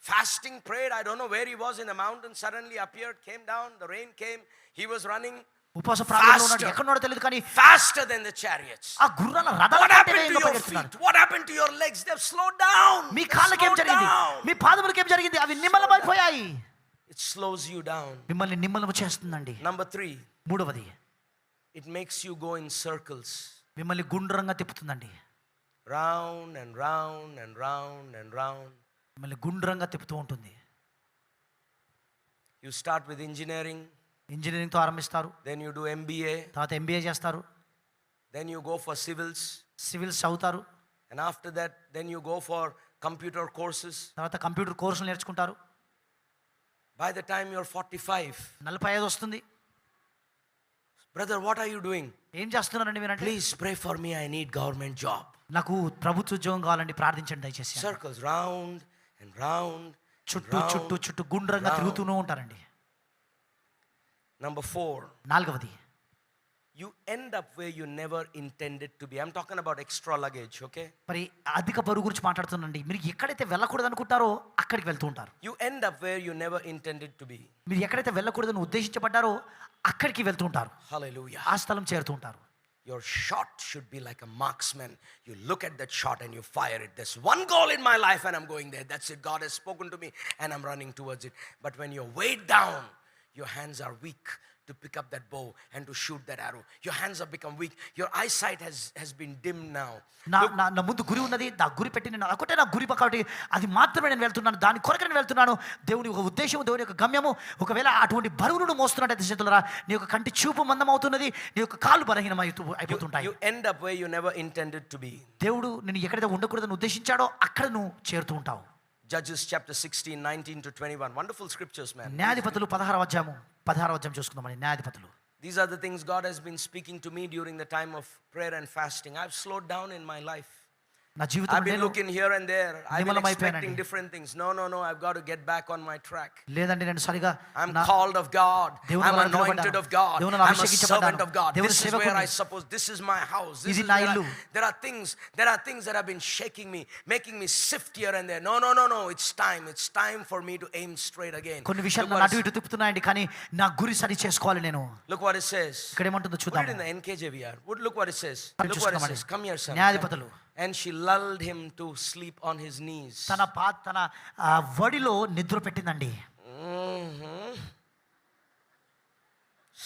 A: Fasting, prayed. I don't know where he was in the mountain. Suddenly appeared, came down. The rain came. He was running
B: ఉపవాస ప్రార్థనలో ఉన్నాడు. ఎక్కడున్నాడో తెలియదు, కానీ
A: faster than the chariots.
B: ఆ గుర్రాల రథాల కంటే వేగంగా పరిగెడుతున్నాడు.
A: What happened to your legs? They've slowed down.
B: మీ కాళ్ళకి ఏం జరిగింది? మీ పాదములకు ఏం జరిగింది? అవి నిమ్మలమైపోయాయి.
A: It slows you down.
B: మిమ్మల్ని నిమ్మలము చేస్తుందండి.
A: Number 3.
B: మూడవది,
A: it makes you go in circles.
B: మిమ్మల్ని గుండ్రంగా తిప్పుతుందండి.
A: Round and round and round and round.
B: మిమ్మల్ని గుండ్రంగా తిప్పుతూ ఉంటుంది.
A: You start with engineering.
B: Engineering తో ఆరంభిస్తారు.
A: Then you do MBA.
B: తర్వాత MBA చేస్తారు.
A: Then you go for civils.
B: Civils చదువుతారు.
A: And after that, then you go for computer courses.
B: తర్వాత computer కోర్సులు నేర్చుకుంటారు.
A: By the time you're 45,
B: 45 వస్తుంది.
A: brother, what are you doing?
B: ఏం చేస్తున్నారండి మీరంటే?
A: Please pray for me, I need government job.
B: నాకు ప్రభుత్వ ఉద్యోగం కావాలండి, ప్రార్థించండి దయచేసి.
A: Circles, round and round.
B: చుట్టూ గుండ్రంగా తిరుగుతూనే ఉంటారండి.
A: Number 4,
B: నాలుగవది,
A: you end up where you never intended to be. I'm talking about extra luggage, okay?
B: మరి అధిక బరువు గురించి మాట్లాడుతున్నానండి. మీరు ఎక్కడైతే వెళ్ళకూడదు అనుకుంటారో అక్కడికి వెళ్తూ ఉంటారు.
A: You end up where you never intended to be.
B: మీరు ఎక్కడైతే వెళ్ళకూడదని ఉద్దేశించబడ్డారో అక్కడికి వెళ్తూ ఉంటారు.
A: Hallelujah.
B: ఆ స్థలం చేరుతూ ఉంటారు.
A: Your shot should be like a marksman. You look at that shot and you fire it. There's one goal in my life and I'm going there. That's it. God has spoken to me and I'm running towards it. But when you're weighed down, your hands are weak to pick up that bow and to shoot that arrow. Your hands have become weak. Your eyesight has been dimmed now.
B: నా ముందు గురి ఉన్నది, నా గురి పెట్టి నేను ఒకటే నా గురి కాబట్టి అది మాత్రమే నేను వెళ్తున్నాను, దాని కొరకు నేను వెళ్తున్నాను. దేవుని ఒక ఉద్దేశం, దేవుని యొక్క గమ్యము. ఒకవేళ అటువంటి బరువును మోస్తున్నట్టు చేతులరా నీ యొక్క కంటి చూపు మందం అవుతున్నది, నీ యొక్క కాళ్ళు బలహీనం అయిపోతుంటాయి.
A: You end up where you never intended to be.
B: దేవుడు నేను ఎక్కడైతే ఉండకూడదని ఉద్దేశించాడో అక్కడ నువ్వు చేరుతూ ఉంటావు.
A: Judges chapter 16, 19 to 21. Wonderful scriptures, man.
B: న్యాయాధిపతులు 16వ అధ్యాయం చూసుకుందామని. న్యాయాధిపతులు.
A: These are the things God has been speaking to me during the time of prayer and fasting. I've slowed down in my life.
B: నా
A: I've
B: జీవితంలో
A: been
B: నేను
A: looking here and there. I've been expecting
B: నిమలమైపోయానండి.
A: different things. No. I've got to get back on my track.
B: లేదండి నేను సరిగా
A: I'm called of God.
B: దేవుని
A: I'm
B: వలన
A: anointed
B: పిలువబడ్డాను.
A: of God.
B: దేవుని వలన
A: I'm a
B: అభిషేకించబడ్డాను.
A: servant of God.
B: దేవుని
A: This is where I
B: సేవకుడిని.
A: suppose. This is my house. This
B: ఇది
A: is
B: నా
A: where
B: ఇల్లు.
A: there are things that have been shaking me, making me sift here and there. No. It's time for me to aim straight again.
B: కొన్ని విషయాలు
A: Look
B: నన్ను
A: what
B: అటు ఇటు తిప్పుతున్నాయండి, కానీ నా గురి సరి చేసుకోవాలి నేను.
A: Look what it says.
B: ఇక్కడ ఏమంటుందో
A: Put it
B: చూద్దాం.
A: in the NKJVR. Look what it says. Look what it says. Come here, son.
B: న్యాయాధిపతులు.
A: And she lulled him to sleep on his knees.
B: తన వడిలో నిద్ర పెట్టిందండి.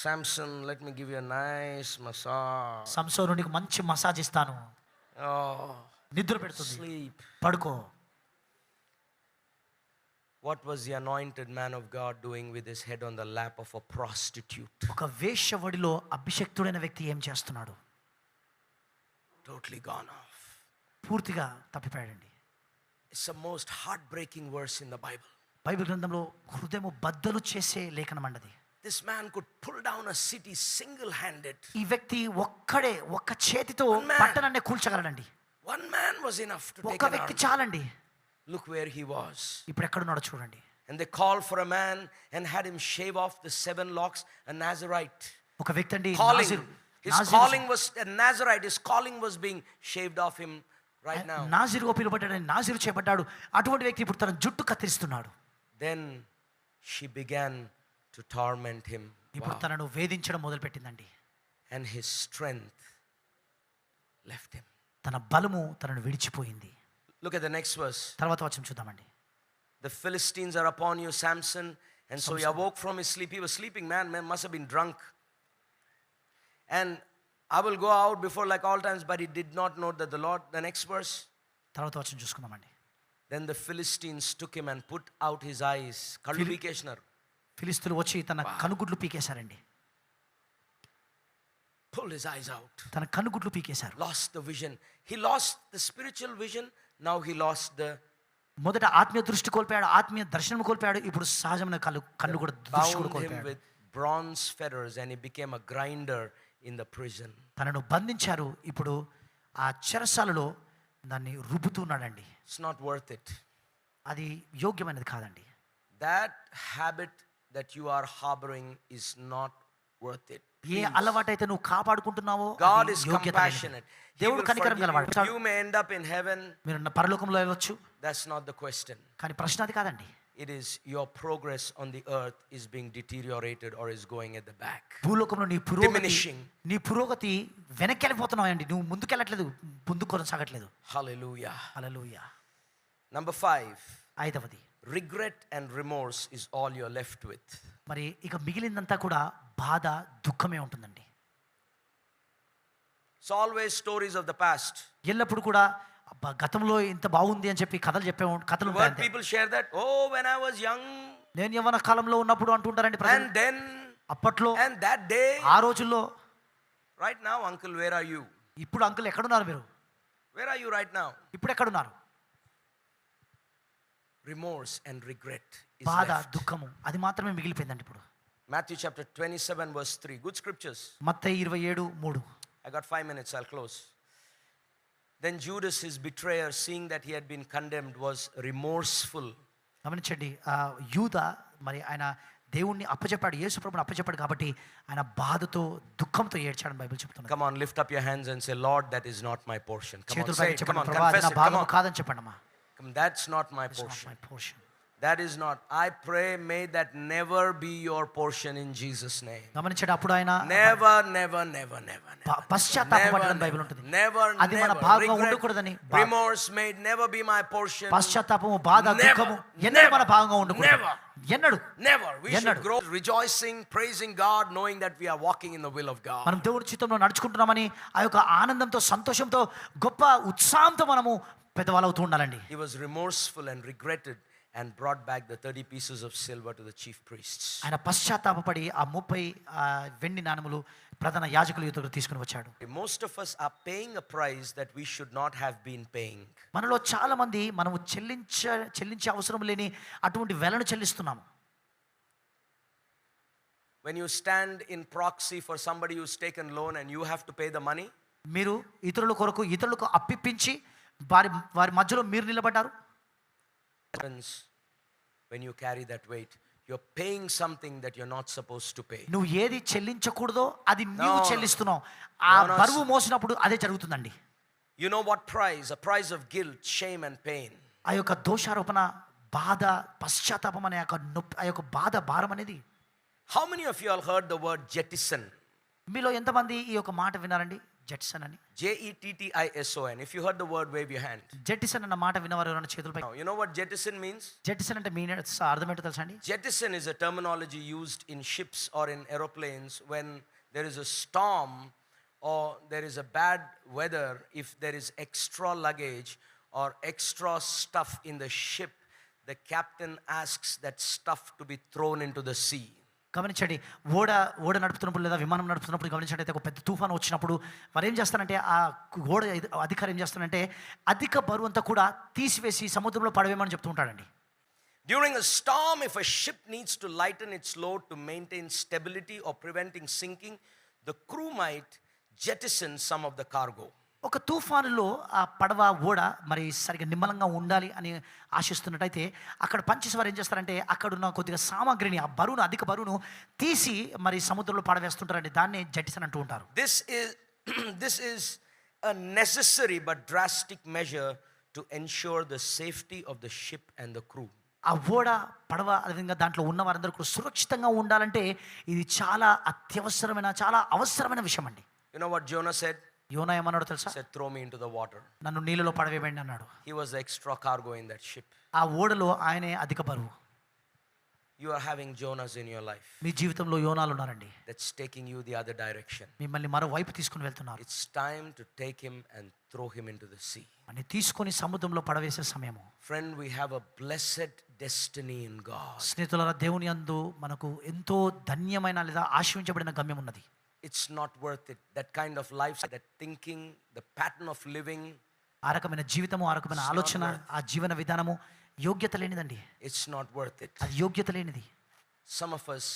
A: Samson, let me give you a nice massage.
B: సంసోను నీకు మంచి massage ఇస్తాను.
A: Oh,
B: నిద్ర పెడుతుంది.
A: sleep.
B: పడుకో.
A: What was the anointed man of God doing with his head on the lap of a prostitute?
B: ఒక వేశ్య వడిలో అభిషక్తుడైన వ్యక్తి ఏం చేస్తున్నాడు?
A: Totally gone off.
B: పూర్తిగా తప్పిపోయాడండి.
A: It's the most heartbreaking verse in the Bible.
B: Bible గ్రంథంలో హృదయము బద్దలు చేసే లేఖనం అండి.
A: This man could pull down a city single-handed.
B: ఈ వ్యక్తి ఒక్క చేతితో
A: One man.
B: పట్టణాన్ని కూల్చగలడండి.
A: One man was enough to take
B: ఒక్క
A: an
B: వ్యక్తి
A: army.
B: చాలండి.
A: Look where he was.
B: ఇప్పుడు ఎక్కడున్నాడో చూడండి.
A: And they called for a man and had him shave off the 7 locks, a Nazirite.
B: ఒక వ్యక్తి అండి
A: Calling. His calling was a Nazirite. His calling was being shaved off him right now.
B: నాజిరుగా పిలువబడ్డాడు, నాజిరు చేయబడ్డాడు. అటువంటి వ్యక్తి ఇప్పుడు తన జుట్టు కత్తిరిస్తున్నాడు.
A: Then she began to torment him.
B: ఇప్పుడు తనను వేధించడం మొదలుపెట్టిందండి.
A: And his strength left him.
B: తన బలము తనను విడిచిపోయింది.
A: Look at the next verse.
B: తర్వాత వచనం చూద్దామండి.
A: The Philistines are upon you, Samson. And so he awoke from his sleep. He was sleeping, man must have been drunk. And I will go out before like all times, but he did not know that the Lord, the next verse.
B: తర్వాత వచనం చూసుకుందామండి.
A: Then the Philistines took him and put out his eyes. Kallu pikeeshnaru.
B: ఫిలిస్తీయులు వచ్చి తన కనుగుడ్లు పీకేశారండి.
A: Pulled his eyes out.
B: తన కనుగుడ్లు పీకేశారు.
A: Lost the vision. He lost the spiritual vision. Now he lost the
B: మొదట ఆత్మీయ దృష్టి కోల్పోయాడు, ఆత్మీయ దర్శనం కోల్పోయాడు. ఇప్పుడు సహజమైన కళ్ళు కూడా దృష్టి కూడా
A: bound him
B: కోల్పోయాడు.
A: with bronze fetters and he became a grinder in the prison.
B: తనను బంధించారు. ఇప్పుడు ఆ చెరసాలలో దాన్ని రుబ్బుతున్నాడండి.
A: It's not worth it.
B: అది యోగ్యమైనది కాదండి.
A: That habit that you are harboring is not worth it.
B: ఏ అలవాటైతే నువ్వు కాపాడుకుంటున్నావో
A: God
B: అది
A: is
B: యోగ్యత లేనిది.
A: compassionate. He
B: దేవుడు
A: will
B: కనికరం
A: forgive
B: గలవాడు.
A: you. You may end up in heaven.
B: మీరు పరలోకంలో వెళ్ళవచ్చు,
A: That's not the question.
B: కానీ ప్రశ్న అది కాదండి.
A: It is your progress on the earth is being deteriorated or is going at the back.
B: భూలోకంలో
A: Diminishing.
B: నీ పురోగతి వెనక్కి వెళ్ళిపోతున్నావండి. నువ్వు ముందుకెళ్ళట్లేదు, ముందుకు కొనసాగట్లేదు.
A: Hallelujah.
B: హల్లెలూయా.
A: Number 5.
B: ఐదవది,
A: Regret and remorse is all you're left with.
B: మరి ఇక మిగిలిందంతా కూడా బాధ, దుఃఖమే ఉంటుందండి.
A: It's always stories of the past.
B: ఎల్లప్పుడు కూడా అబ్బా గతంలో ఇంత బాగుంది అని చెప్పి కథలు కథలు
A: You
B: ఉంటాయి
A: heard
B: అంతే.
A: people share that. Oh, when I was young,
B: నేను యవ్వన కాలంలో ఉన్నప్పుడు అంటుంటారండి ప్రజలు.
A: and then,
B: అప్పట్లో
A: and that day.
B: ఆ రోజుల్లో.
A: Right now, uncle, where are you?
B: ఇప్పుడు అంకుల్ ఎక్కడున్నారు మీరు?
A: Where are you right now?
B: ఇప్పుడు ఎక్కడున్నారు?
A: Remorse and regret is
B: బాధ,
A: left.
B: దుఃఖము అది మాత్రమే మిగిలిపోయిందండి ఇప్పుడు.
A: Matthew chapter 27 verse 3. Good scriptures.
B: Mattayi 27:3.
A: I got 5 minutes, I'll close. Then Judas, his betrayer, seeing that he had been condemned, was remorseful.
B: గమనించండి, యూదా మరి ఆయన దేవుణ్ణి అప్పచెప్పాడు, యేసు ప్రభువుని అప్పచెప్పాడు కాబట్టి ఆయన బాధతో దుఃఖంతో ఏడ్చాడని బైబిల్ చెప్తుంది.
A: Come on, lift up your hands and say, Lord, that is not my portion. Come on,
B: చేతులు
A: say
B: పైకి
A: it. Come
B: చెప్పండి,
A: on,
B: ప్రభువా అది
A: confess
B: నా
A: it. Come
B: భాగము
A: on.
B: కాదని చెప్పండి అమ్మా.
A: Come, that's not my
B: It's not
A: portion.
B: my portion.
A: That is not. I pray, may that never be your portion in Jesus' name.
B: గమనించండి, అప్పుడు ఆయన
A: Never, never, never, never, never.
B: పశ్చాత్తాపపడ్డాడని Bible ఉంటుంది.
A: Never,
B: అది మన
A: never.
B: భాగంగా
A: Regret,
B: ఉండకూడదని.
A: remorse may never be my portion.
B: పశ్చాత్తాపము, బాధ,
A: Never,
B: దుఃఖము ఎన్నడూ మన
A: never,
B: భాగంగా ఉండకూడదు.
A: never.
B: ఎన్నడు
A: Never. We should
B: ఎన్నడు.
A: grow rejoicing, praising God, knowing that we are walking in the will of God.
B: మనం దేవుడి చిత్తంలో నడుచుకుంటున్నామని ఆ యొక్క ఆనందంతో, సంతోషంతో, గొప్ప ఉత్సాహంతో మనము పెద్దవాళ్ళవుతూ ఉండాలండి.
A: He was remorseful and regretted and brought back the 30 pieces of silver to the chief priests.
B: ఆయన పశ్చాత్తాపపడి ఆ 30 వెండి నాణెములు ప్రధాన యాజకుల యుద్ధకు తీసుకుని వచ్చాడు.
A: Most of us are paying a price that we should not have been paying.
B: మనలో చాలా మంది మనము చెల్లించే అవసరం లేని అటువంటి వెలను చెల్లిస్తున్నాము.
A: When you stand in proxy for somebody who's taken loan and you have to pay the money,
B: మీరు ఇతరుల కొరకు ఇతరులకు అప్పిప్పించి వారి మధ్యలో మీరు నిలబడ్డారు.
A: happens when you carry that weight. You're paying something that you're not supposed to pay.
B: నువ్వు ఏది చెల్లించకూడదో అది నీవు
A: No.
B: చెల్లిస్తున్నావు. ఆ
A: No.
B: బరువు మోసినప్పుడు అదే జరుగుతుందండి.
A: You know what price? A price of guilt, shame and pain.
B: ఆ యొక్క దోషారోపణ, బాధ, పశ్చాత్తాపం అనే ఆ యొక్క బాధ, భారం అనేది.
A: How many of you all heard the word jettison?
B: మీలో ఎంతమంది ఈ యొక్క మాట విన్నారండి, జెట్సన్ అని?
A: Jettison. If you heard the word, wave your hand.
B: జెట్టిసన్ అన్న మాట విన్నవారు ఎవరైనా చేతులపై?
A: Now, you know what jettison means?
B: జెట్టిసన్ అంటే మీ అర్థం ఏంటో తెలుసా అండి?
A: Jettison is a terminology used in ships or in aeroplanes when there is a storm or there is a bad weather. If there is extra luggage or extra stuff in the ship, the captain asks that stuff to be thrown into the sea.
B: గమనించండి, ఓడ నడుపుతున్నప్పుడు లేదా విమానం నడుపుతున్నప్పుడు గమనించండి, అయితే ఒక పెద్ద తుఫాను వచ్చినప్పుడు వారు ఏం చేస్తారంటే ఆ ఓడ అధికారి ఏం చేస్తారంటే అధిక బరువు అంతా కూడా తీసివేసి సముద్రంలో పడవేమని చెప్తూ ఉంటాడండి.
A: During a storm, if a ship needs to lighten its load to maintain stability or preventing sinking, the crew might jettison some of the cargo.
B: ఒక తుఫానులో ఆ పడవ ఓడ మరి సరిగ్గా నిమ్మలంగా ఉండాలి అని ఆశిస్తున్నట్టయితే అక్కడ పనిచేసే వారు ఏం చేస్తారంటే అక్కడున్న కొద్దిగా సామాగ్రిని, ఆ బరువును, అధిక బరువును తీసి మరి సముద్రంలో పడవేస్తుంటారండి. దాన్ని జెట్టిసన్ అంటూ ఉంటారు.
A: This is a necessary but drastic measure to ensure the safety of the ship and the crew.
B: ఆ ఓడ, పడవ, అదేవిధంగా దాంట్లో ఉన్న వారందరూ కూడా సురక్షితంగా ఉండాలంటే ఇది చాలా అత్యవసరమైన, చాలా అవసరమైన విషయం అండి.
A: You know what Jonah said?
B: యోనా ఏమన్నాడు తెలుసా?
A: He said, throw me into the water.
B: నన్ను నీళ్ళలో పడవేయండి అన్నాడు.
A: He was the extra cargo in that ship.
B: ఆ ఓడలో ఆయనే అధిక బరువు.
A: You are having Jonahs in your life.
B: మీ జీవితంలో యోనాలు ఉన్నారండి.
A: That's taking you the other direction.
B: మిమ్మల్ని మరో వైపు తీసుకుని వెళ్తున్నారు.
A: It's time to take him and throw him into the sea.
B: అని తీసుకొని సముద్రంలో పడవేసే సమయము.
A: Friend, we have a blessed destiny in God.
B: స్నేహితులారా, దేవుని యందు మనకు ఎంతో ధన్యమైన లేదా ఆశీర్వదించబడిన గమ్యం ఉన్నది.
A: It's not worth it. That kind of life, that thinking, the pattern of living.
B: ఆ రకమైన జీవితము, ఆ రకమైన ఆలోచన, ఆ జీవన విధానము యోగ్యత లేనిదండి.
A: It's not worth it.
B: అది యోగ్యత లేనిది.
A: Some of us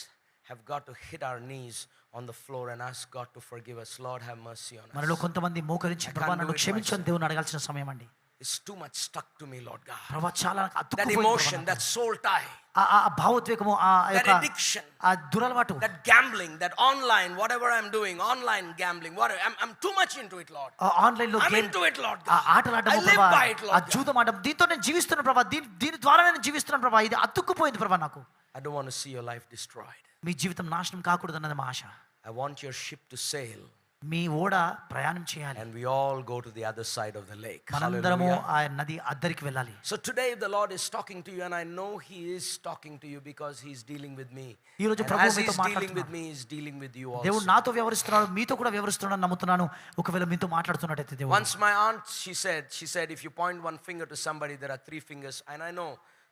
A: have got to hit our knees on the floor and ask God to forgive us. Lord, have mercy on us.
B: మనలో కొంతమంది మోకరించి ప్రభువా నన్ను క్షమించని దేవుని అడగాల్సిన సమయం అండి.
A: It's too much stuck to me, Lord God.
B: ప్రభువా చాలా
A: That
B: అతుక్కుపోయింది
A: emotion,
B: ప్రభువా.
A: that soul tie,
B: ఆ భావోద్వేగము, ఆ
A: that
B: యొక్క
A: addiction,
B: ఆ దురలవాటు,
A: that gambling, that online, whatever I'm doing, online gambling, whatever. I'm too much into it, Lord.
B: Online లో
A: I'm
B: game,
A: into it, Lord
B: ఆ
A: God.
B: ఆటలాడము
A: I live
B: ప్రభువా,
A: by it,
B: ఆ
A: Lord God.
B: జూదం ఆడడం, దీంతో నేను జీవిస్తున్నాను ప్రభువా, దీని ద్వారా నేను జీవిస్తున్నాను ప్రభువా, ఇది అతుక్కుపోయింది ప్రభువా నాకు.
A: I don't want to see your life destroyed.
B: మీ జీవితం నాశనం కాకూడదు అన్నది మా ఆశ.
A: I want your ship to sail
B: మీ ఓడ ప్రయాణం చేయాలి.
A: and we all go to the other side of the lake.
B: మనందరము
A: Hallelujah.
B: ఆ నది అద్దరికి వెళ్ళాలి.
A: So today the Lord is talking to you, and I know He is talking to you because He's dealing with me.
B: ఈ రోజు
A: And
B: ప్రభువు
A: as
B: మీతో
A: He's dealing with
B: మాట్లాడుతున్నాడు.
A: me, He's dealing with you
B: దేవుడు
A: also.
B: నాతో వ్యవహరిస్తున్నాడు, మీతో కూడా వ్యవహరిస్తున్నాడు నమ్ముతున్నాను. ఒకవేళ మీతో మాట్లాడుతున్నట్టయితే దేవుడు.
A: Once my aunt, she said, if you point one finger to somebody, there are 3 fingers, and I know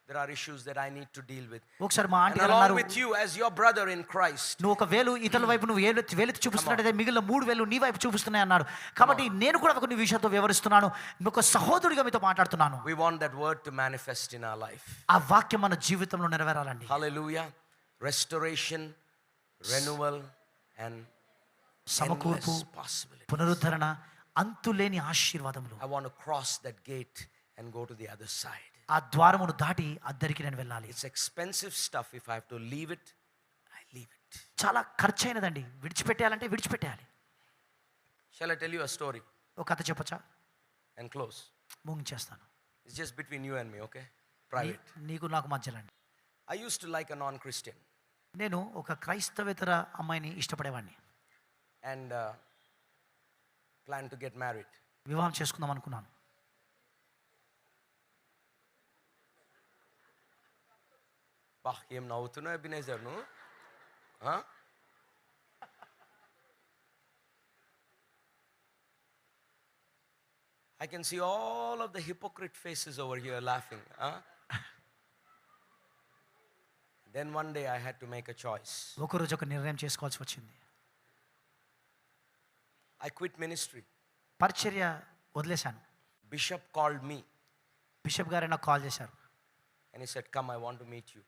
A: there are issues that I need to deal with.
B: ఒకసారి మా
A: And
B: ఆంటీ గారు
A: along
B: అన్నారు,
A: with you, as your brother in Christ,
B: నువ్వు ఒక వేలు ఇతరుల వైపు నువ్వు వేలెత్తి చూపిస్తున్నట్టయితే మిగిలిన 3 వేలు నీ వైపు చూపిస్తున్నాయి అన్నాడు. కాబట్టి నేను కూడా కొన్ని విషయాలతో వ్యవహరిస్తున్నాను, ఒక సహోదరుడిగా మీతో మాట్లాడుతున్నాను.
A: we want that word to manifest in our life.
B: ఆ వాక్యం మన జీవితంలో నెరవేరాలండి.
A: Hallelujah. Restoration, renewal, and
B: సమకూర్పు,
A: endless possibility.
B: పునరుద్ధరణ, అంతులేని ఆశీర్వాదములు.
A: I want to cross that gate and go to the other side.
B: ఆ ద్వారమును దాటి అద్దరికి నేను వెళ్ళాలి.
A: It's expensive stuff if I have to leave it
B: చాలా ఖర్చైనదండి. విడిచిపెట్టేయాలంటే విడిచిపెట్టేయాలి.
A: Shall I tell you a story
B: ఒక కథ చెప్పొచ్చా?
A: and close?
B: ముగించేస్తాను.
A: It's just between you and me, okay? Private.
B: నీకు నాకు మధ్యలండి.
A: I used to like a non-Christian
B: నేను ఒక క్రైస్తవేతర అమ్మాయిని ఇష్టపడేవాడిని.
A: and planned to get married.
B: వివాహం చేసుకుందాం అనుకున్నాను.
A: Bah, ఏం నవ్వుతున్నావు ఎబినేజర్ నువ్వు? I can see all of the hypocrite faces over here laughing. Then one day I had to make a choice.
B: ఒకరోజు ఒక నిర్ణయం చేసుకోవాల్సి వచ్చింది.
A: I quit ministry.
B: పరిచర్య వదిలేశాను.
A: Bishop called me
B: బిషప్ గారు నాకు కాల్ చేశారు.
A: and he said, "Come, I want to meet you."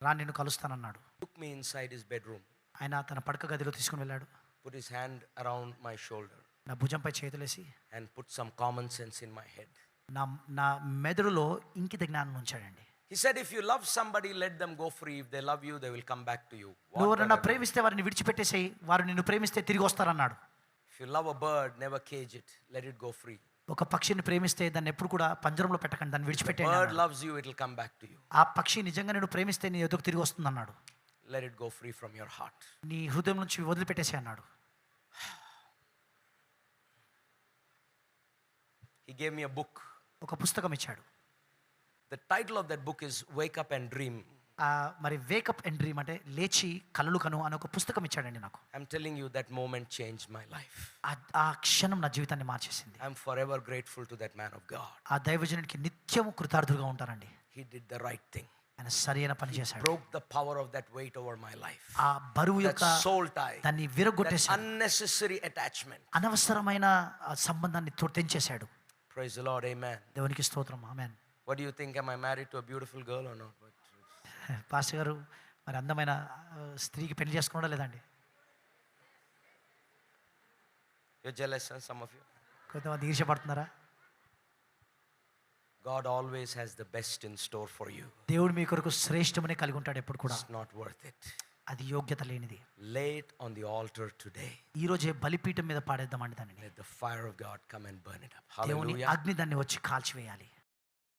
B: రా నిన్ను కలుస్తానన్నాడు.
A: Took me inside his bedroom,
B: ఆయన తన పడక గదిలో తీసుకుని వెళ్ళాడు.
A: put his hand around my shoulder
B: నా భుజంపై చేతులేసి
A: and put some common sense in my head.
B: నా నా మెదడులో ఇంకిత జ్ఞానం ఉంచాడండి.
A: He said, "If you love somebody, let them go free. If they love you, they will come back to you."
B: నువ్వు నన్ను ప్రేమిస్తే వారిని విడిచిపెట్టేసేయి, వారు నిన్ను ప్రేమిస్తే తిరిగి వస్తారన్నాడు.
A: If you love a bird, never cage it. Let it go free.
B: ఒక పక్షిని ప్రేమిస్తే దాన్ని ఎప్పుడు కూడా పంజరంలో పెట్టకండి, దాన్ని
A: Bird
B: విడిచిపెట్టేయండి.
A: loves you, it will come back to you.
B: ఆ పక్షి నిజంగా నేను ప్రేమిస్తే నీ ఎదుగు తిరిగి వస్తుంది అన్నాడు.
A: Let it go free from your heart.
B: నీ హృదయం నుంచి వదిలిపెట్టేసి అన్నాడు.
A: He gave me a book.
B: ఒక పుస్తకం ఇచ్చాడు.
A: The title of that book is Wake Up and Dream.
B: మరి వేకప్ అండ్ డ్రీమ్ అంటే లేచి కలలు కను అనే ఒక పుస్తకం ఇచ్చాడండి నాకు.
A: I'm telling you, that moment changed my life.
B: ఆ క్షణం నా జీవితాన్ని మార్చేసింది.
A: I'm forever grateful to that man of God.
B: ఆ దైవజనునికి నిత్యము కృతార్థులుగా ఉంటారండి.
A: He did the right thing.
B: ఆయన సరైన పని చేశాడు.
A: Broke the power of that weight over my life.
B: ఆ బరువు
A: That
B: యొక్క
A: soul tie.
B: దాన్ని
A: That
B: విరగొట్టేశాడు.
A: unnecessary attachment.
B: అనవసరమైన సంబంధాన్ని తెంచేశాడు.
A: Praise the Lord. Amen.
B: దేవునికి స్తోత్రం. ఆమేన్.
A: What do you think? Am I married to a beautiful girl or not?
B: Pastor గారు మరి అందమైన స్త్రీకి పెళ్లి చేసుకున్నాడా లేదండి?
A: You're jealous, huh? Some of you.
B: కొంతమంది ఈర్ష్యపడుతున్నారా?
A: God always has the best in store for you.
B: దేవుడు మీ కొరకు శ్రేష్టమనే కలిగి ఉంటాడు ఎప్పుడు కూడా.
A: It's not worth it.
B: అది యోగ్యత లేనిది.
A: Lay it on the altar today.
B: ఈ రోజే బలిపీఠం మీద పాడేద్దామండి దానిని.
A: Let the fire of God come and burn it up.
B: దేవుని
A: Hallelujah.
B: అగ్ని దాన్ని వచ్చి కాల్చివేయాలి.